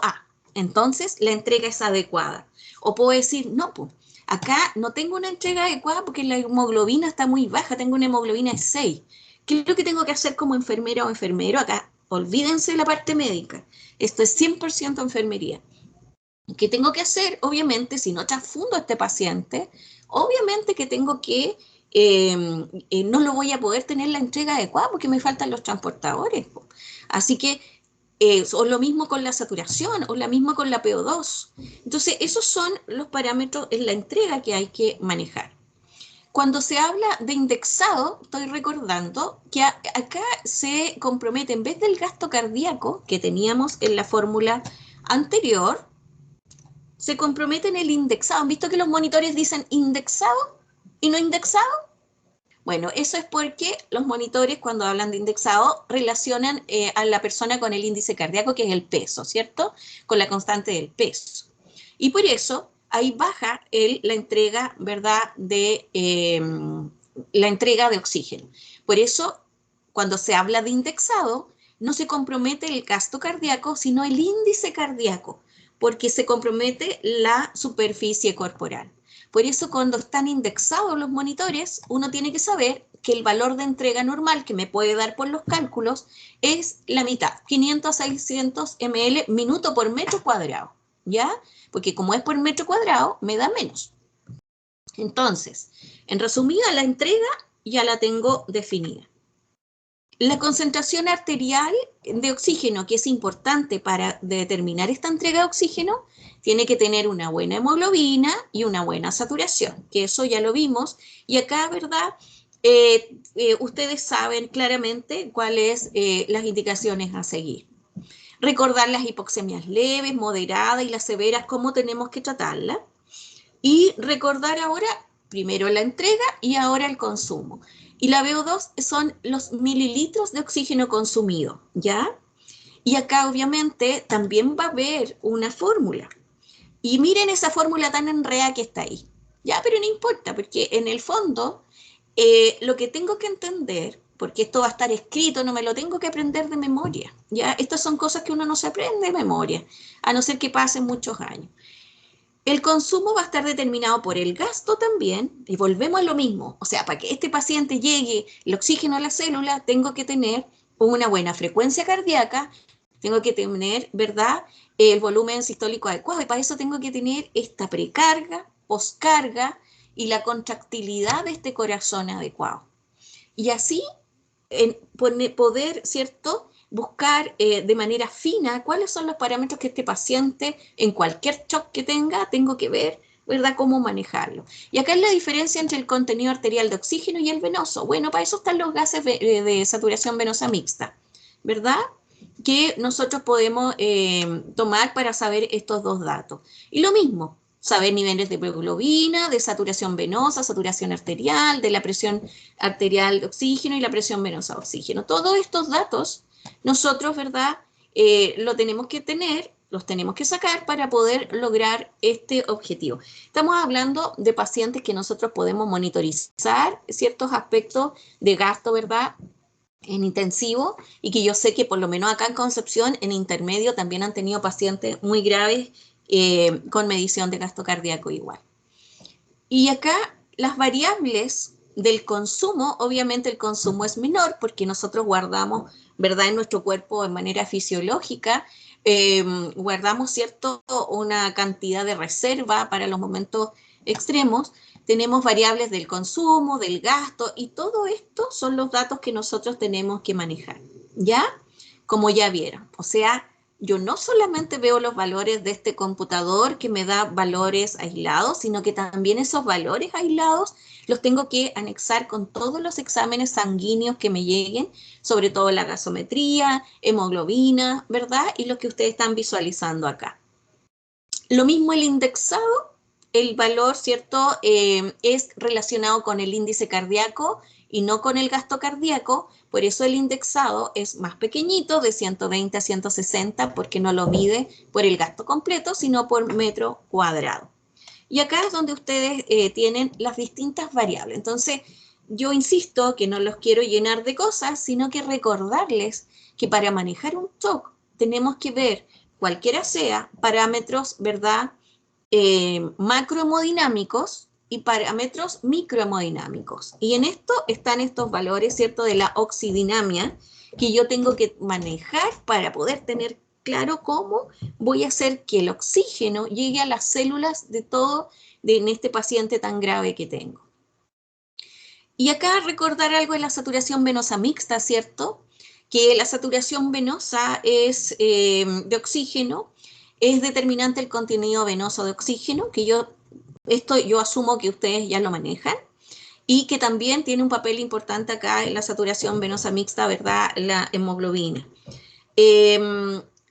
B: entonces la entrega es adecuada. O puedo decir, no, pues, acá no tengo una entrega adecuada porque la hemoglobina está muy baja, tengo una hemoglobina de 6. ¿Qué es lo que tengo que hacer como enfermera o enfermero? Acá, olvídense de la parte médica. Esto es 100% enfermería. ¿Qué tengo que hacer? Obviamente, si no transfundo a este paciente, obviamente que tengo que, no lo voy a poder tener la entrega adecuada porque me faltan los transportadores. Así que, o lo mismo con la saturación, o lo mismo con la PO2. Entonces, esos son los parámetros en la entrega que hay que manejar. Cuando se habla de indexado, estoy recordando que acá se compromete, en vez del gasto cardíaco que teníamos en la fórmula anterior, se compromete en el indexado. ¿Han visto que los monitores dicen indexado y no indexado? Bueno, eso es porque los monitores, cuando hablan de indexado, relacionan a la persona con el índice cardíaco, que es el peso, ¿cierto? Con la constante del peso. Y por eso ahí baja la entrega, ¿verdad?, la entrega de oxígeno. Por eso, cuando se habla de indexado, no se compromete el gasto cardíaco, sino el índice cardíaco, porque se compromete la superficie corporal. Por eso cuando están indexados los monitores, uno tiene que saber que el valor de entrega normal que me puede dar por los cálculos es la mitad, 500 a 600 ml minuto por metro cuadrado, ¿ya? Porque como es por metro cuadrado, me da menos. Entonces, en resumida, la entrega ya la tengo definida. La concentración arterial de oxígeno, que es importante para determinar esta entrega de oxígeno, tiene que tener una buena hemoglobina y una buena saturación, que eso ya lo vimos. Y acá, ¿verdad? Ustedes saben claramente cuáles las indicaciones a seguir. Recordar las hipoxemias leves, moderadas y las severas, cómo tenemos que tratarlas. Y recordar ahora, primero la entrega y ahora el consumo. Y la VO2 son los mililitros de oxígeno consumido, ¿ya? Y acá obviamente también va a haber una fórmula. Y miren esa fórmula tan enredada que está ahí. Ya, pero no importa, porque en el fondo lo que tengo que entender, porque esto va a estar escrito, no me lo tengo que aprender de memoria, ¿ya? Estas son cosas que uno no se aprende de memoria, a no ser que pasen muchos años. El consumo va a estar determinado por el gasto también, y volvemos a lo mismo. O sea, para que este paciente llegue el oxígeno a la célula, tengo que tener una buena frecuencia cardíaca, tengo que tener, ¿verdad?, el volumen sistólico adecuado, y para eso tengo que tener esta precarga, poscarga y la contractilidad de este corazón adecuado. Y así poder, ¿cierto?, buscar de manera fina cuáles son los parámetros que este paciente, en cualquier shock que tenga, tengo que ver, ¿verdad?, cómo manejarlo. Y acá es la diferencia entre el contenido arterial de oxígeno y el venoso. Bueno, para eso están los gases de saturación venosa mixta, ¿verdad?, que nosotros podemos tomar para saber estos dos datos. Y lo mismo, saber niveles de hemoglobina, de saturación venosa, saturación arterial, de la presión arterial de oxígeno y la presión venosa de oxígeno. Todos estos datos nosotros, ¿verdad?, lo tenemos que tener, los tenemos que sacar para poder lograr este objetivo. Estamos hablando de pacientes que nosotros podemos monitorizar ciertos aspectos de gasto, ¿verdad?, en intensivo, y que yo sé que por lo menos acá en Concepción, en intermedio, también han tenido pacientes muy graves con medición de gasto cardíaco igual. Y acá las variables del consumo, obviamente el consumo es menor porque nosotros guardamos, ¿verdad?, en nuestro cuerpo de manera fisiológica, guardamos, ¿cierto?, una cantidad de reserva para los momentos extremos. Tenemos variables del consumo, del gasto, y todo esto son los datos que nosotros tenemos que manejar, ¿ya? Como ya vieron, o sea, yo no solamente veo los valores de este computador que me da valores aislados, sino que también esos valores aislados los tengo que anexar con todos los exámenes sanguíneos que me lleguen, sobre todo la gasometría, hemoglobina, ¿verdad? Y lo que ustedes están visualizando acá. Lo mismo el indexado, el valor, ¿cierto?, es relacionado con el índice cardíaco y no con el gasto cardíaco. Por eso el indexado es más pequeñito, de 120 a 160, porque no lo mide por el gasto completo, sino por metro cuadrado. Y acá es donde ustedes tienen las distintas variables. Entonces, yo insisto que no los quiero llenar de cosas, sino que recordarles que para manejar un shock tenemos que ver, cualquiera sea, parámetros, ¿verdad?, macrohemodinámicos y parámetros microhemodinámicos. Y en esto están estos valores, ¿cierto?, de la oxidinamia, que yo tengo que manejar para poder tener claro cómo voy a hacer que el oxígeno llegue a las células de todo en este paciente tan grave que tengo. Y acá recordar algo de la saturación venosa mixta, ¿cierto?, que la saturación venosa es de oxígeno, es determinante el contenido venoso de oxígeno, que yo asumo que ustedes ya lo manejan, y que también tiene un papel importante acá en la saturación venosa mixta, ¿verdad?, la hemoglobina.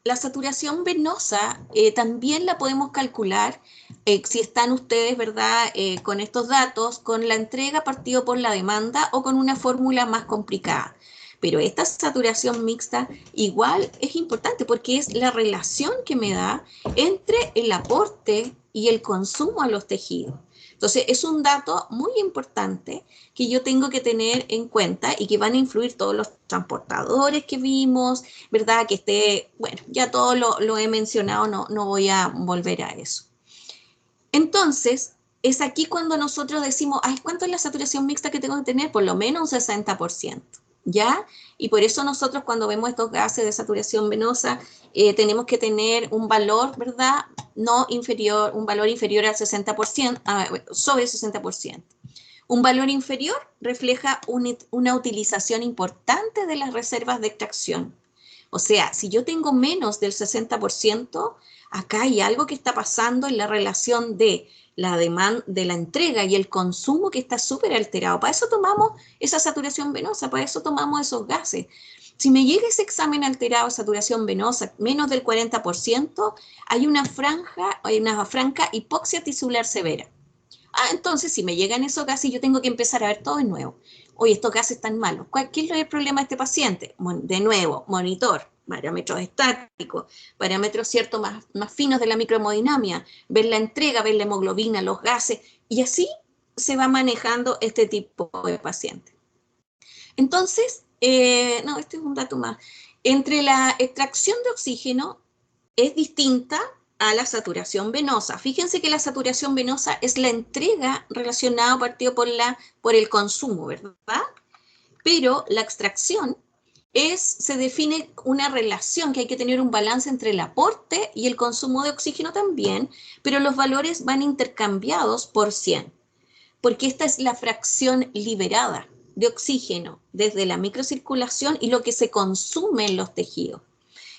B: La saturación venosa también la podemos calcular si están ustedes, ¿verdad?, con estos datos, con la entrega partido por la demanda o con una fórmula más complicada. Pero esta saturación mixta igual es importante porque es la relación que me da entre el aporte y el consumo a los tejidos. Entonces, es un dato muy importante que yo tengo que tener en cuenta y que van a influir todos los transportadores que vimos, ¿verdad? Que esté, bueno, ya todo lo he mencionado, no voy a volver a eso. Entonces, es aquí cuando nosotros decimos, ay, ¿cuánto es la saturación mixta que tengo que tener? Por lo menos un 60%, ¿ya? Y por eso nosotros cuando vemos estos gases de saturación venosa, tenemos que tener un valor, ¿verdad? No inferior, un valor inferior al 60%, sobre el 60%. Un valor inferior refleja una utilización importante de las reservas de extracción. O sea, si yo tengo menos del 60%, acá hay algo que está pasando en la relación de la demanda, de la entrega y el consumo que está súper alterado. Para eso tomamos esa saturación venosa, para eso tomamos esos gases. Si me llega ese examen alterado de saturación venosa, menos del 40%, hay una franca hipoxia tisular severa. Entonces, si me llegan esos gases, yo tengo que empezar a ver todo de nuevo. Oye, estos gases están malos. ¿Qué es el problema de este paciente? De nuevo, monitor, parámetros estáticos, parámetros ciertos más finos de la microhemodinamia, ver la entrega, ver la hemoglobina, los gases, y así se va manejando este tipo de paciente. Entonces, este es un dato más. Entre la extracción de oxígeno es distinta a la saturación venosa. Fíjense que la saturación venosa es la entrega relacionada partido por el consumo, ¿verdad? Pero la extracción se define una relación que hay que tener un balance entre el aporte y el consumo de oxígeno también, pero los valores van intercambiados por 100, porque esta es la fracción liberada de oxígeno desde la microcirculación y lo que se consume en los tejidos.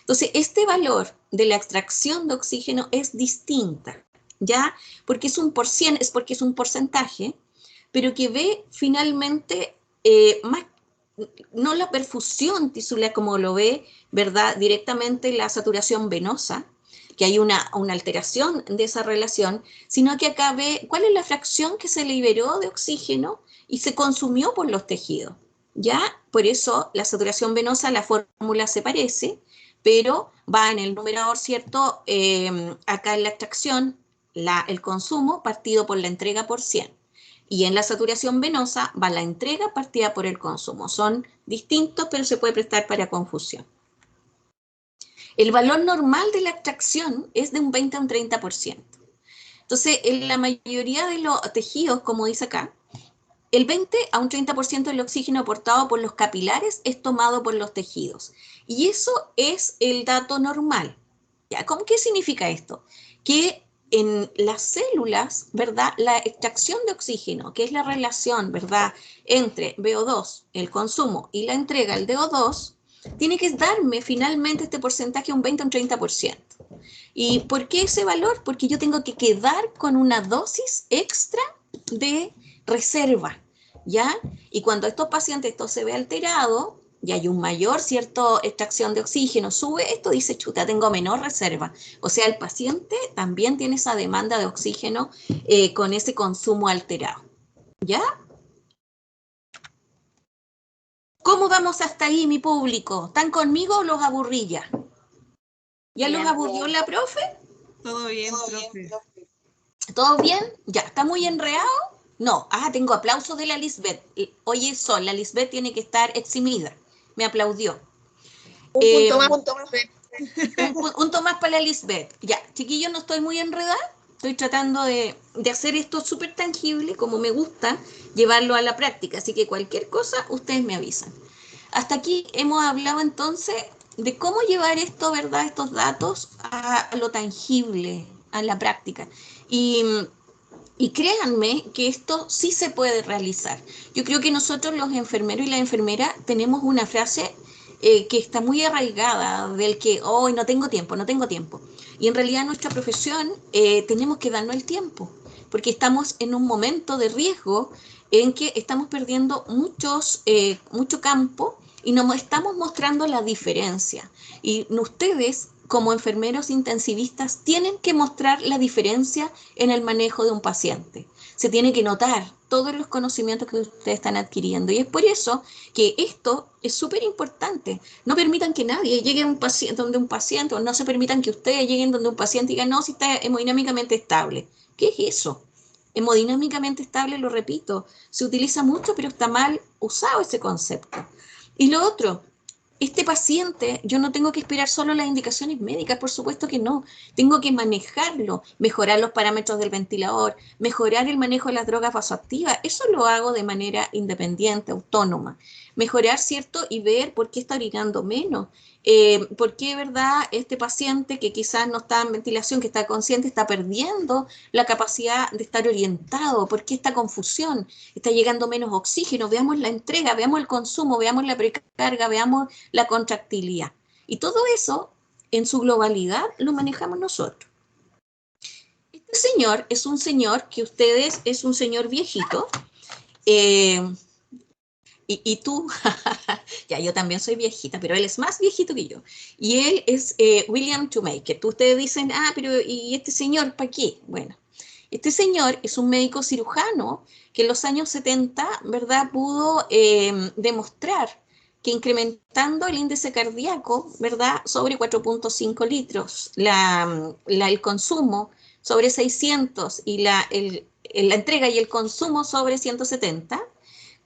B: Entonces, este valor de la extracción de oxígeno es distinta, ¿ya? Porque es un porque es un porcentaje, pero que ve finalmente más, no la perfusión tisular como lo ve, ¿verdad? Directamente la saturación venosa, que hay una alteración de esa relación, sino que acá ve cuál es la fracción que se liberó de oxígeno y se consumió por los tejidos, ¿ya? Por eso la saturación venosa, la fórmula se parece, pero va en el numerador, ¿cierto? Acá en la extracción, el consumo partido por la entrega por 100. Y en la saturación venosa va la entrega partida por el consumo. Son distintos, pero se puede prestar para confusión. El valor normal de la extracción es de un 20 a un 30%. Entonces, en la mayoría de los tejidos, como dice acá, el 20 a un 30% del oxígeno aportado por los capilares es tomado por los tejidos. Y eso es el dato normal. ¿Ya? ¿Qué significa esto? Que en las células, ¿verdad? La extracción de oxígeno, que es la relación, ¿verdad? Entre VO2, el consumo, y la entrega, el DO2, tiene que darme finalmente este porcentaje un 20 a un 30%. ¿Y por qué ese valor? Porque yo tengo que quedar con una dosis extra de reserva, ¿ya? Y cuando estos pacientes esto se ve alterado y hay un mayor, cierto, extracción de oxígeno, sube esto, dice, chuta, tengo menor reserva. O sea, el paciente también tiene esa demanda de oxígeno con ese consumo alterado, ¿ya? ¿Cómo vamos hasta ahí, mi público? ¿Están conmigo o los aburrí ya? ¿Ya los aburrió la profe?
D: Todo bien, profe.
B: ¿Todo bien? ¿Ya? ¿Está muy enredado? No. Tengo aplausos de la Lisbeth. Oye, Sol, la Lisbeth tiene que estar eximida. Me aplaudió.
G: Un punto más.
B: Un punto más para la Lisbeth. Ya, chiquillos, no estoy muy enredada. Estoy tratando de hacer esto súper tangible, como me gusta, llevarlo a la práctica. Así que cualquier cosa, ustedes me avisan. Hasta aquí hemos hablado entonces de cómo llevar esto, ¿verdad? Estos datos a lo tangible, a la práctica. Y créanme que esto sí se puede realizar. Yo creo que nosotros los enfermeros y las enfermeras tenemos una frase que está muy arraigada del que, hoy no tengo tiempo, no tengo tiempo. Y en realidad en nuestra profesión tenemos que darnos el tiempo, porque estamos en un momento de riesgo en que estamos perdiendo mucho campo y nos estamos mostrando la diferencia. Y ustedes, como enfermeros intensivistas, tienen que mostrar la diferencia en el manejo de un paciente. Se tiene que notar todos los conocimientos que ustedes están adquiriendo. Y es por eso que esto es súper importante. No permitan que nadie llegue donde un paciente, o no se permitan que ustedes lleguen donde un paciente y digan, no, si está hemodinámicamente estable. ¿Qué es eso? Hemodinámicamente estable, lo repito, se utiliza mucho, pero está mal usado ese concepto. Y lo otro, este paciente, yo no tengo que esperar solo las indicaciones médicas, por supuesto que no. Tengo que manejarlo, mejorar los parámetros del ventilador, mejorar el manejo de las drogas vasoactivas. Eso lo hago de manera independiente, autónoma. Mejorar, ¿cierto? Y ver por qué está orinando menos. ¿Por qué, verdad, este paciente que quizás no está en ventilación, que está consciente, está perdiendo la capacidad de estar orientado? ¿Por qué esta confusión? Está llegando menos oxígeno. Veamos la entrega, veamos el consumo, veamos la precarga, veamos la contractilidad. Y todo eso, en su globalidad, lo manejamos nosotros. Este señor es un señor que ustedes, es un señor viejito, y tú, ya yo también soy viejita, pero él es más viejito que yo. Y él es William Shoemaker. Ustedes dicen, pero ¿y este señor para qué? Bueno, este señor es un médico cirujano que en los años 70, ¿verdad?, pudo demostrar que incrementando el índice cardíaco, ¿verdad?, sobre 4.5 litros, el consumo sobre 600 y la entrega y el consumo sobre 170,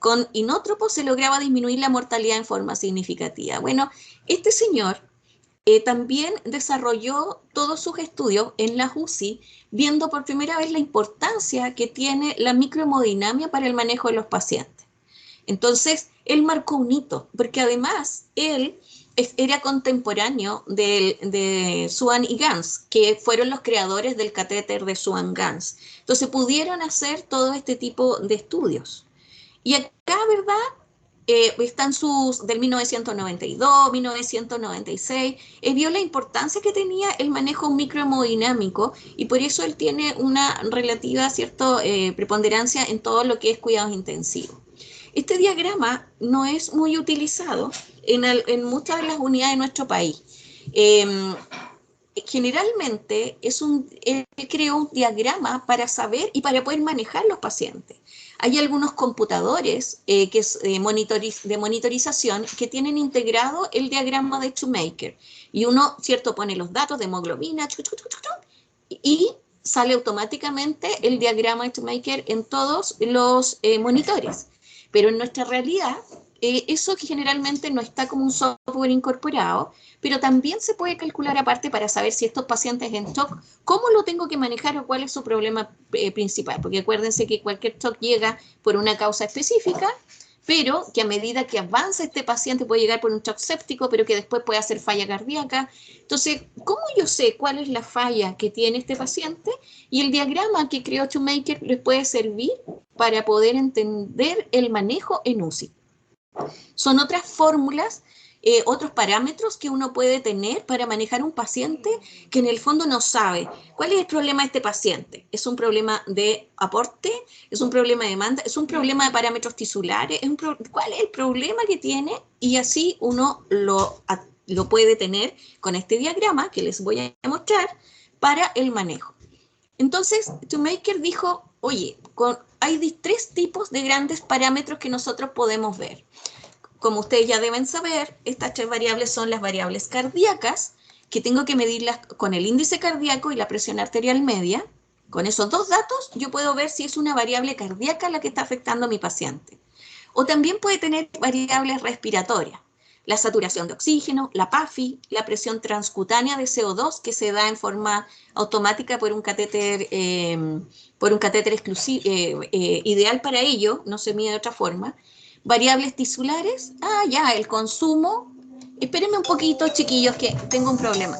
B: con inótropos se lograba disminuir la mortalidad en forma significativa. Bueno, este señor también desarrolló todos sus estudios en la UCI, viendo por primera vez la importancia que tiene la microhemodinamia para el manejo de los pacientes. Entonces, él marcó un hito, porque además él era contemporáneo de Swan y Ganz, que fueron los creadores del catéter de Swan-Ganz. Entonces, pudieron hacer todo este tipo de estudios. Y acá, ¿verdad?, están sus del 1992, 1996, vio la importancia que tenía el manejo microhemodinámico y por eso él tiene una relativa, ¿cierto?, preponderancia en todo lo que es cuidados intensivos. Este diagrama no es muy utilizado en muchas de las unidades de nuestro país. Generalmente él creó un diagrama para saber y para poder manejar los pacientes. Hay algunos computadores de monitorización que tienen integrado el diagrama de Shoemaker. Y uno, ¿cierto?, pone los datos de hemoglobina y sale automáticamente el diagrama de Shoemaker en todos los monitores. Pero en nuestra realidad, eso generalmente no está como un software incorporado, pero también se puede calcular aparte para saber si estos pacientes en shock, cómo lo tengo que manejar o cuál es su problema principal. Porque acuérdense que cualquier shock llega por una causa específica, pero que a medida que avanza este paciente puede llegar por un shock séptico, pero que después puede hacer falla cardíaca. Entonces, ¿cómo yo sé cuál es la falla que tiene este paciente? Y el diagrama que creó Shoemaker les puede servir para poder entender el manejo en UCI. Son otras fórmulas, otros parámetros que uno puede tener para manejar un paciente que en el fondo no sabe cuál es el problema de este paciente. ¿Es un problema de aporte? ¿Es un problema de demanda? ¿Es un problema de parámetros tisulares? ¿Cuál es el problema que tiene? Y así uno lo puede tener con este diagrama que les voy a mostrar para el manejo. Entonces, Shoemaker dijo, oye, hay 3 tipos de grandes parámetros que nosotros podemos ver. Como ustedes ya deben saber, estas 3 variables son las variables cardíacas, que tengo que medirlas con el índice cardíaco y la presión arterial media. Con esos 2 datos, yo puedo ver si es una variable cardíaca la que está afectando a mi paciente. O también puede tener variables respiratorias. La saturación de oxígeno, la PAFI, la presión transcutánea de CO2 que se da en forma automática por un catéter exclusivo, ideal para ello, no se mide de otra forma. Variables tisulares, el consumo. Espérenme un poquito, chiquillos, que tengo un problema.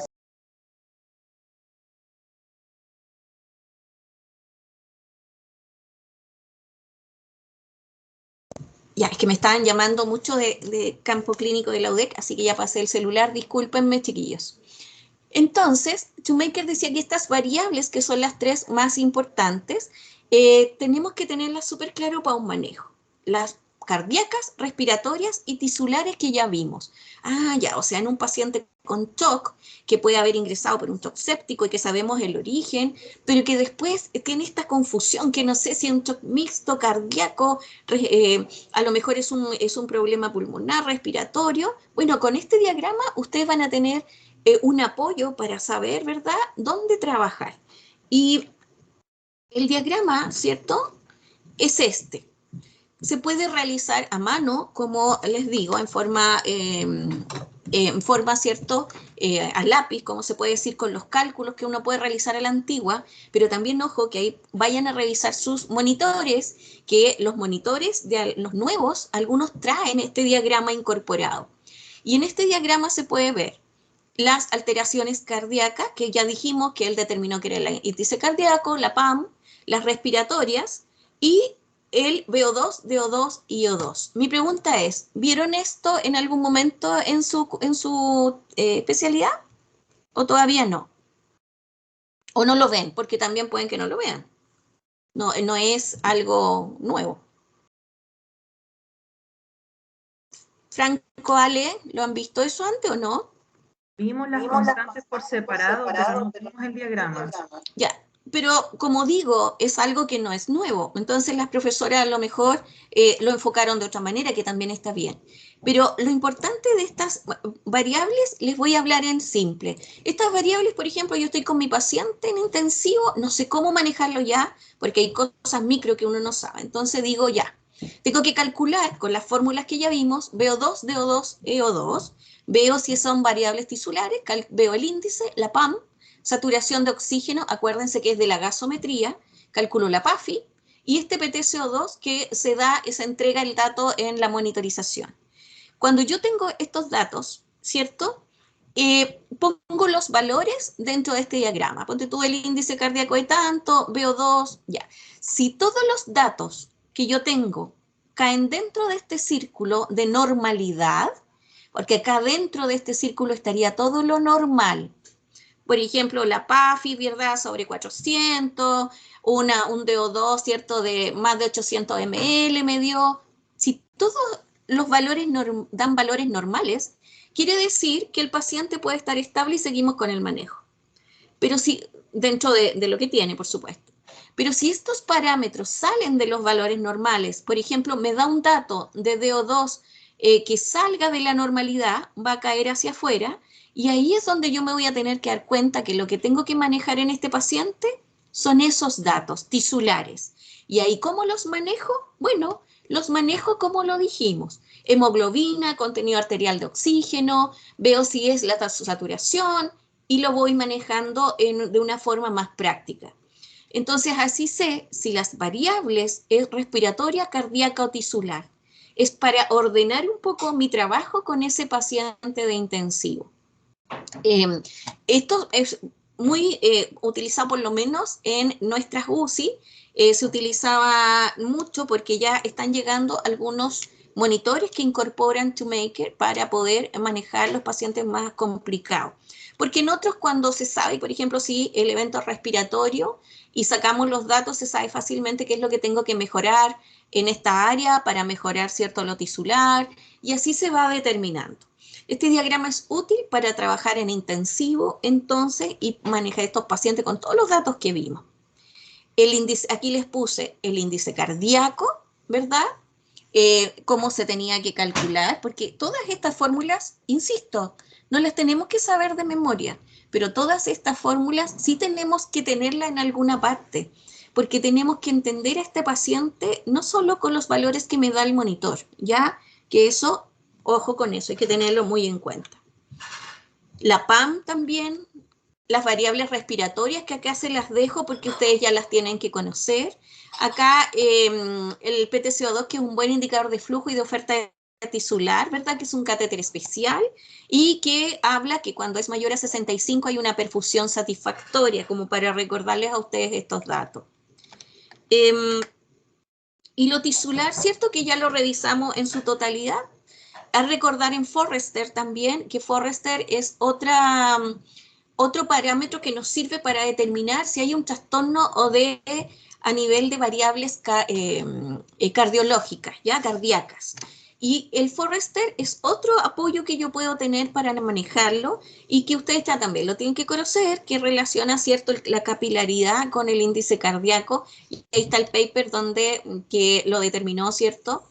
B: Ya, es que me estaban llamando mucho de campo clínico de la UDEC, así que ya pasé el celular, discúlpenme, chiquillos. Entonces, Shoemaker decía que estas variables, que son las 3 más importantes, tenemos que tenerlas súper claro para un manejo. Las cardíacas, respiratorias y tisulares que ya vimos. O sea, en un paciente con shock, que puede haber ingresado por un shock séptico y que sabemos el origen, pero que después tiene esta confusión, que no sé si es un shock mixto, cardíaco, a lo mejor es un problema pulmonar, respiratorio. Bueno, con este diagrama ustedes van a tener un apoyo para saber, ¿verdad?, dónde trabajar. Y el diagrama, ¿cierto?, es este. se puede realizar a mano, como les digo, en forma, ¿cierto?, a lápiz, como se puede decir, con los cálculos que uno puede realizar a la antigua, pero también, ojo, que ahí vayan a revisar sus monitores, que los monitores de los nuevos, algunos traen este diagrama incorporado. Y en este diagrama se puede ver las alteraciones cardíacas, que ya dijimos que él determinó que era el índice cardíaco, la PAM, las respiratorias y el VO2, DO2 y O2. Mi pregunta es, ¿vieron esto en algún momento en su especialidad? ¿O todavía no? ¿O no lo ven? Porque también pueden que no lo vean. No, no es algo nuevo. Franco, Ale, ¿lo han visto eso antes o no?
D: Vimos las constantes por separado, pero no vimos el diagrama.
B: Ya, pero como digo, es algo que no es nuevo. Entonces las profesoras a lo mejor lo enfocaron de otra manera, que también está bien. Pero lo importante de estas variables, les voy a hablar en simple. Estas variables, por ejemplo, yo estoy con mi paciente en intensivo, no sé cómo manejarlo ya, porque hay cosas micro que uno no sabe. Entonces digo ya, tengo que calcular con las fórmulas que ya vimos, VO2, DO2, EO2, veo si son variables tisulares, veo el índice, la PAM, saturación de oxígeno, acuérdense que es de la gasometría, calculo la PAFI, y este PTCO2 que se entrega el dato en la monitorización. Cuando yo tengo estos datos, ¿cierto?, pongo los valores dentro de este diagrama. Ponte tú el índice cardíaco de tanto, VO2, ya. Si todos los datos que yo tengo caen dentro de este círculo de normalidad, porque acá dentro de este círculo estaría todo lo normal. Por ejemplo, la PAFI, ¿verdad?, sobre 400, un DO2, ¿cierto?, de más de 800 ml me dio. Si todos los valores dan valores normales, quiere decir que el paciente puede estar estable y seguimos con el manejo. Pero si, dentro de lo que tiene, por supuesto. Pero si estos parámetros salen de los valores normales, por ejemplo, me da un dato de DO2 que salga de la normalidad, va a caer hacia afuera, y ahí es donde yo me voy a tener que dar cuenta que lo que tengo que manejar en este paciente son esos datos tisulares. ¿Y ahí cómo los manejo? Bueno, los manejo como lo dijimos. Hemoglobina, contenido arterial de oxígeno, veo si es la saturación y lo voy manejando de una forma más práctica. Entonces, así sé si las variables es respiratoria, cardíaca o tisular. Es para ordenar un poco mi trabajo con ese paciente de intensivo. Esto es muy utilizado por lo menos en nuestras UCI. Se utilizaba mucho porque ya están llegando algunos monitores que incorporan ToMaker para poder manejar los pacientes más complicados. Porque en otros, cuando se sabe, por ejemplo, si el evento es respiratorio y sacamos los datos, se sabe fácilmente qué es lo que tengo que mejorar en esta área para mejorar, ¿cierto?, lo tisular, y así se va determinando. Este diagrama es útil para trabajar en intensivo, entonces, y manejar estos pacientes con todos los datos que vimos. El índice, aquí les puse el índice cardíaco, ¿verdad? Cómo se tenía que calcular, porque todas estas fórmulas, insisto, no las tenemos que saber de memoria, pero todas estas fórmulas sí tenemos que tenerlas en alguna parte, porque tenemos que entender a este paciente no solo con los valores que me da el monitor, ya que eso, ojo con eso, hay que tenerlo muy en cuenta. La PAM también, las variables respiratorias, que acá se las dejo porque ustedes ya las tienen que conocer. Acá el PTCO2, que es un buen indicador de flujo y de oferta tisular, ¿verdad?, que es un catéter especial y que habla que cuando es mayor a 65 hay una perfusión satisfactoria, como para recordarles a ustedes estos datos. Y lo tisular, ¿cierto?, que ya lo revisamos en su totalidad. A recordar en Forrester también, que Forrester es otro parámetro que nos sirve para determinar si hay un trastorno o a nivel de variables cardiológicas, ¿ya?, cardíacas. Y el Forrester es otro apoyo que yo puedo tener para manejarlo y que ustedes ya también lo tienen que conocer, que relaciona, ¿cierto?, la capilaridad con el índice cardíaco. Y ahí está el paper que lo determinó, ¿cierto?,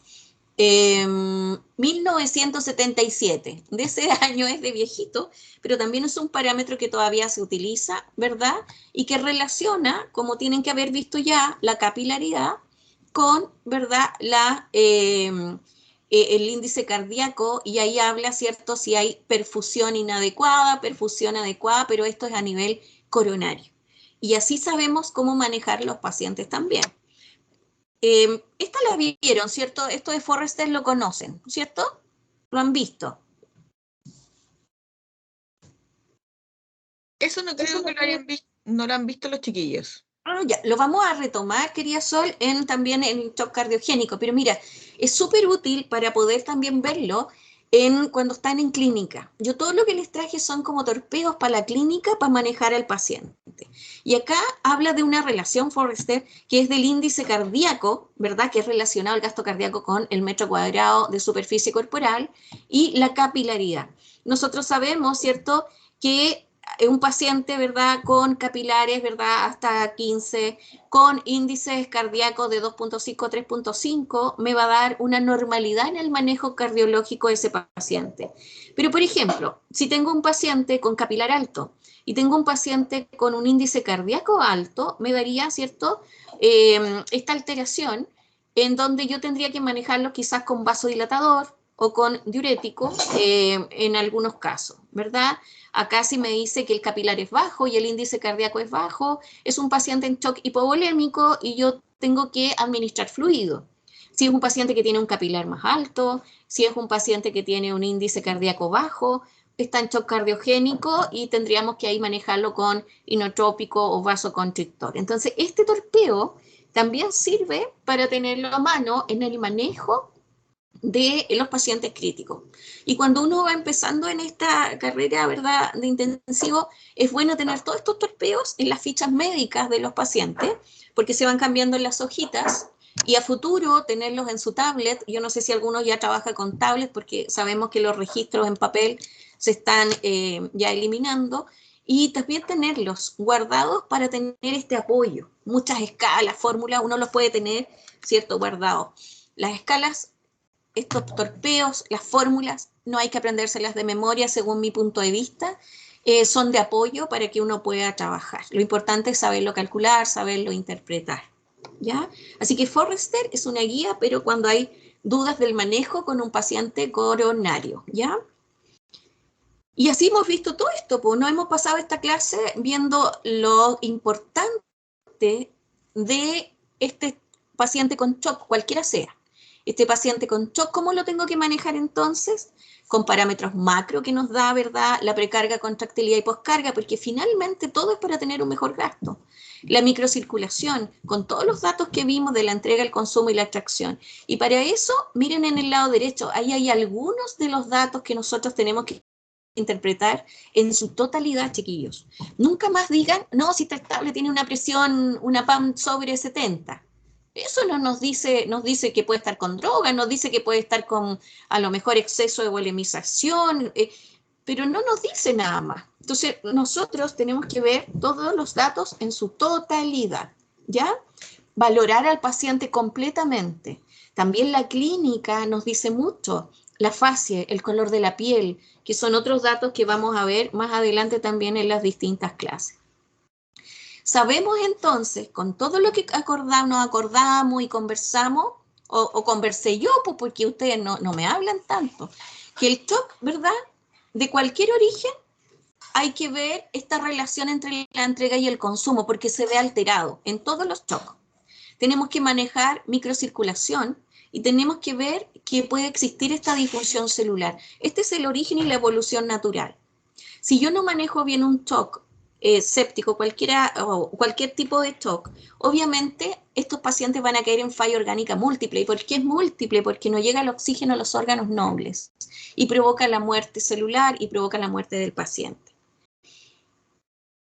B: 1977, de ese año, es de viejito, pero también es un parámetro que todavía se utiliza, ¿verdad? Y que relaciona, como tienen que haber visto ya, la capilaridad con, ¿verdad?, el índice cardíaco, y ahí habla, ¿cierto?, si hay perfusión inadecuada, perfusión adecuada, pero esto es a nivel coronario. Y así sabemos cómo manejar los pacientes también. Esta la vieron, ¿cierto? Esto de Forrester lo conocen, ¿cierto? ¿Lo han visto?
D: Eso no creo que no lo han visto los chiquillos.
B: Ya, lo vamos a retomar, querida Sol, también en el shock cardiogénico, pero mira, es súper útil para poder también verlo cuando están en clínica. Yo todo lo que les traje son como torpedos para la clínica para manejar al paciente. Y acá habla de una relación, Forrester, que es del índice cardíaco, ¿verdad? Que es relacionado al gasto cardíaco con el metro cuadrado de superficie corporal y la capilaridad. Nosotros sabemos, ¿cierto?, que un paciente, ¿verdad?, con capilares, ¿verdad?, hasta 15, con índices cardíacos de 2.5 a 3.5, me va a dar una normalidad en el manejo cardiológico de ese paciente. Pero, por ejemplo, si tengo un paciente con capilar alto y tengo un paciente con un índice cardíaco alto, me daría, ¿cierto?, esta alteración en donde yo tendría que manejarlo quizás con vasodilatador o con diurético en algunos casos, ¿verdad? Acá si me dice que el capilar es bajo y el índice cardíaco es bajo, es un paciente en shock hipovolémico y yo tengo que administrar fluido. Si es un paciente que tiene un capilar más alto, si es un paciente que tiene un índice cardíaco bajo, está en shock cardiogénico y tendríamos que ahí manejarlo con inotrópico o vasoconstrictor. Entonces, este torpeo también sirve para tenerlo a mano en el manejo de los pacientes críticos. Y cuando uno va empezando en esta carrera, ¿verdad?, de intensivo, es bueno tener todos estos torpeos en las fichas médicas de los pacientes, porque se van cambiando en las hojitas, y a futuro tenerlos en su tablet. Yo no sé si alguno ya trabaja con tablet, porque sabemos que los registros en papel se están ya eliminando, y también tenerlos guardados para tener este apoyo. Muchas escalas, fórmulas, uno los puede tener, ¿cierto?, guardados. Las escalas, estos torpeos, las fórmulas, no hay que aprendérselas de memoria según mi punto de vista, son de apoyo para que uno pueda trabajar. Lo importante es saberlo calcular, saberlo interpretar, ¿ya? Así que Forrester es una guía, pero cuando hay dudas del manejo con un paciente coronario, ¿ya? Y así hemos visto todo esto, pues no hemos pasado esta clase viendo lo importante de este paciente con shock, cualquiera sea. Este paciente con shock, ¿cómo lo tengo que manejar entonces? Con parámetros macro que nos da, ¿verdad?, la precarga, contractilidad y poscarga, porque finalmente todo es para tener un mejor gasto. La microcirculación, con todos los datos que vimos de la entrega, el consumo y la extracción. Y para eso, miren en el lado derecho, ahí hay algunos de los datos que nosotros tenemos que interpretar en su totalidad, chiquillos. Nunca más digan, no, si está estable, tiene una presión, una PAM sobre 70. Eso no nos dice que puede estar con droga, nos dice que puede estar con a lo mejor exceso de volemización, pero no nos dice nada más. Entonces, nosotros tenemos que ver todos los datos en su totalidad, ¿ya? Valorar al paciente completamente. También la clínica nos dice mucho, la fascia, el color de la piel, que son otros datos que vamos a ver más adelante también en las distintas clases. Sabemos entonces, con todo lo que nos acordamos y conversamos, o conversé yo, pues porque ustedes no me hablan tanto, que el shock, ¿verdad?, de cualquier origen, hay que ver esta relación entre la entrega y el consumo, porque se ve alterado en todos los shocks. Tenemos que manejar microcirculación y tenemos que ver que puede existir esta disfunción celular. Este es el origen y la evolución natural. Si yo no manejo bien un shock séptico, cualquier tipo de shock, obviamente estos pacientes van a caer en falla orgánica múltiple. ¿Y por qué es múltiple? Porque no llega el oxígeno a los órganos nobles y provoca la muerte celular y provoca la muerte del paciente.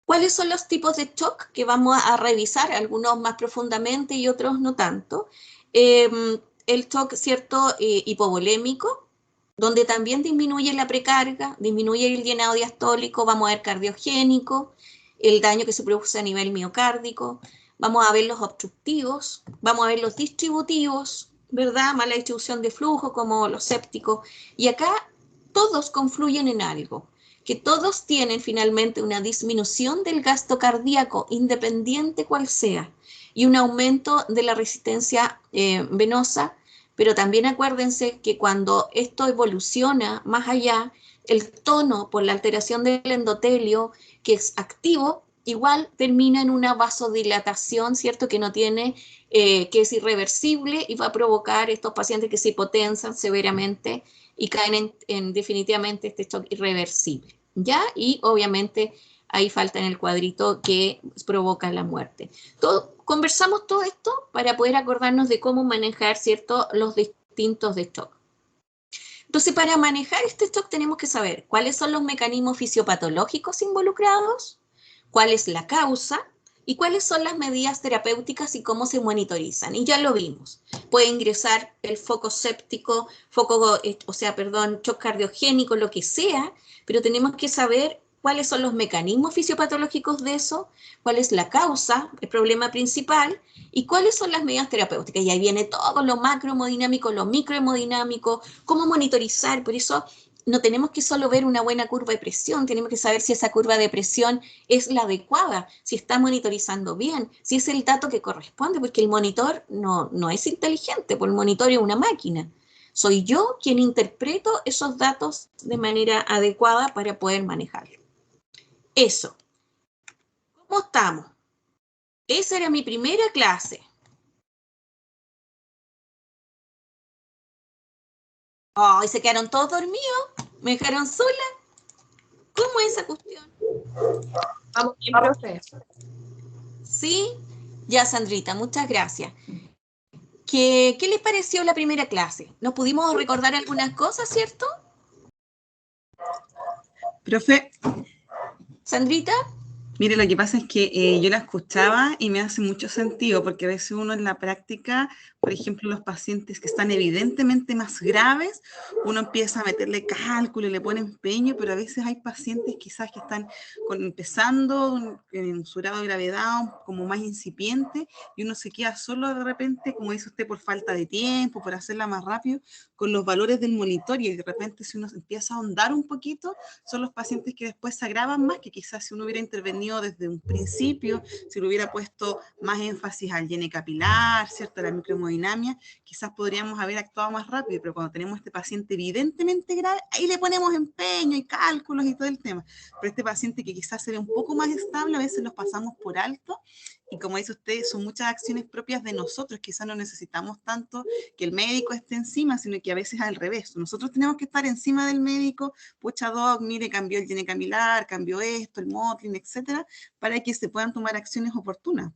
B: ¿Cuáles son los tipos de shock que vamos a revisar? Algunos más profundamente y otros no tanto. El shock, ¿cierto?, hipovolémico, donde también disminuye la precarga, disminuye el llenado diastólico, vamos a ver cardiogénico, el daño que se produce a nivel miocárdico, vamos a ver los obstructivos, vamos a ver los distributivos, ¿verdad?, mala distribución de flujo como los sépticos, y acá todos confluyen en algo. que todos tienen finalmente una disminución del gasto cardíaco, independiente cual sea, y un aumento de la resistencia venosa, pero también acuérdense que cuando esto evoluciona más allá, el tono por la alteración del endotelio, que es activo, igual termina en una vasodilatación, ¿cierto? Que no tiene, que es irreversible y va a provocar estos pacientes que se hipotensan severamente y caen en definitivamente este shock irreversible, ¿ya? Y obviamente ahí falta en el cuadrito que provoca la muerte. Conversamos todo esto para poder acordarnos de cómo manejar, ¿cierto?, los distintos de shock. Entonces, para manejar este shock tenemos que saber cuáles son los mecanismos fisiopatológicos involucrados, cuál es la causa y cuáles son las medidas terapéuticas y cómo se monitorizan. Y ya lo vimos. Puede ingresar el foco séptico, shock cardiogénico, lo que sea, pero tenemos que saber cuáles son los mecanismos fisiopatológicos de eso, cuál es la causa, el problema principal, y cuáles son las medidas terapéuticas. Y ahí viene todo lo macrohemodinámico, lo microhemodinámico, cómo monitorizar. Por eso no tenemos que solo ver una buena curva de presión, tenemos que saber si esa curva de presión es la adecuada, si está monitorizando bien, si es el dato que corresponde, porque el monitor no es inteligente, porque el monitor es una máquina. Soy yo quien interpreto esos datos de manera adecuada para poder manejarlo. Eso. ¿Cómo estamos? Esa era mi primera clase. Ay, se quedaron todos dormidos, me dejaron sola. ¿Cómo es esa cuestión?
H: Vamos bien, profe.
B: ¿Sí? Ya, Sandrita, muchas gracias. ¿Qué les pareció la primera clase? ¿Nos pudimos recordar algunas cosas, cierto?
I: Profe,
B: ¿Sandrita?
I: mire, lo que pasa es que yo la escuchaba y me hace mucho sentido, porque a veces uno en la práctica, por ejemplo, los pacientes que están evidentemente más graves, uno empieza a meterle cálculo y le pone empeño, pero a veces hay pacientes quizás que están empezando en su grado de gravedad como más incipiente y uno se queda solo de repente, como dice usted, por falta de tiempo, por hacerla más rápido, con los valores del monitor, y de repente si uno empieza a ahondar un poquito, son los pacientes que después se agravan más, que quizás si uno hubiera intervenido desde un principio, si le hubiera puesto más énfasis al llene capilar, ¿cierto?, a la microhemodinamia, quizás podríamos haber actuado más rápido, pero cuando tenemos este paciente evidentemente grave, ahí le ponemos empeño y cálculos y todo el tema. Pero este paciente que quizás se ve un poco más estable, a veces los pasamos por alto, y como dice usted, son muchas acciones propias de nosotros, quizás no necesitamos tanto que el médico esté encima, sino que a veces al revés, nosotros tenemos que estar encima del médico, pucha doc, mire, cambió el llene capilar, cambió esto, el Motlin, etcétera, para que se puedan tomar acciones oportunas.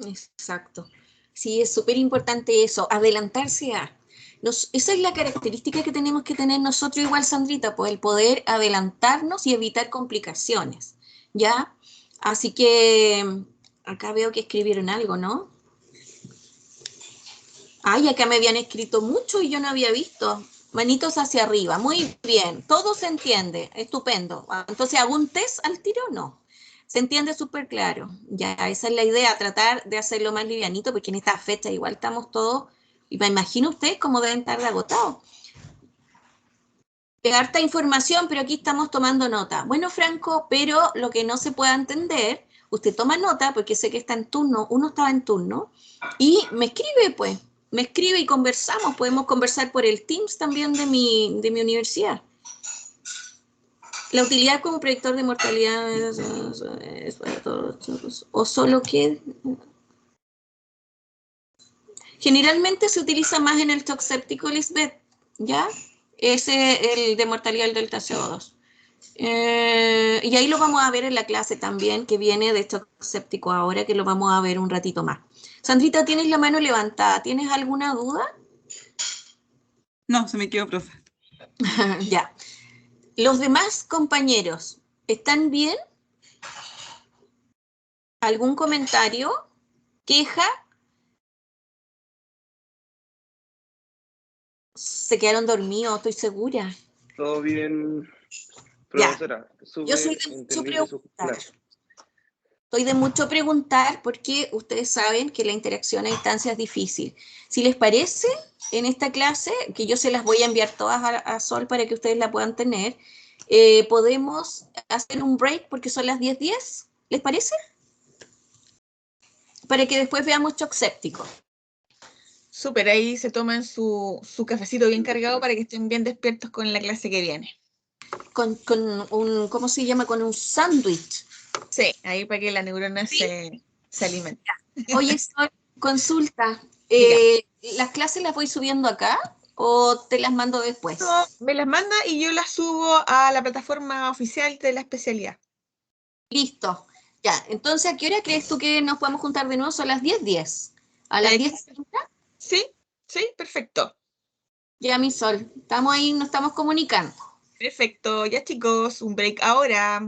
B: Exacto. Sí, es súper importante eso, adelantarse a. Esa es la característica que tenemos que tener nosotros igual, Sandrita, pues el poder adelantarnos y evitar complicaciones, ¿ya? Así que acá veo que escribieron algo, ¿no? Ay, acá me habían escrito mucho y yo no había visto. Manitos hacia arriba, muy bien, todo se entiende, estupendo. Entonces, ¿hago un test al tiro? No. Se entiende súper claro. Ya, esa es la idea, tratar de hacerlo más livianito, porque en esta fecha igual estamos todos, y me imagino ustedes cómo deben estar agotados. Harta información, pero aquí estamos tomando nota. Bueno, Franco, pero lo que no se pueda entender, usted toma nota, porque sé que está en turno, uno estaba en turno, y me escribe, pues, me escribe y conversamos, podemos conversar por el Teams también de mi universidad. La utilidad como predictor de mortalidad es para todos, o solo que generalmente se utiliza más en el shock séptico, Lisbeth, ¿ya? Ese el de mortalidad del delta CO2. Y ahí lo vamos a ver en la clase también, que viene de shock séptico ahora, que lo vamos a ver un ratito más. Sandrita, tienes la mano levantada, ¿tienes alguna duda?
I: No, se me quedó, profe.
B: Ya. Los demás compañeros, ¿están bien? ¿Algún comentario? ¿Queja? Se quedaron dormidos, estoy segura.
E: Todo bien,
B: Ya.
E: profesora.
B: Yo soy de mucho preguntar. Estoy de mucho preguntar porque ustedes saben que la interacción a distancia es difícil. Si les parece, en esta clase, que yo se las voy a enviar todas a Sol para que ustedes la puedan tener, podemos hacer un break porque son las 10:10, ¿les parece? Para que después veamos shock séptico.
G: Súper, ahí se toman su cafecito bien cargado para que estén bien despiertos con la clase que viene.
B: Con un, ¿cómo se llama? Con un sándwich.
G: Sí, ahí para que la neurona
B: ¿Sí?
G: se alimente.
B: Oye, Sol, consulta. ¿Las clases las voy subiendo acá o te las mando después?
G: No, me las manda y yo las subo a la plataforma oficial de la especialidad.
B: Listo. Ya, entonces, ¿a qué hora crees tú que nos podemos juntar de nuevo? Son las 10:10. ¿A las 10:30?
G: Sí, perfecto.
B: Ya, mi Sol. Estamos ahí, nos estamos comunicando.
G: Perfecto, ya chicos, un break ahora.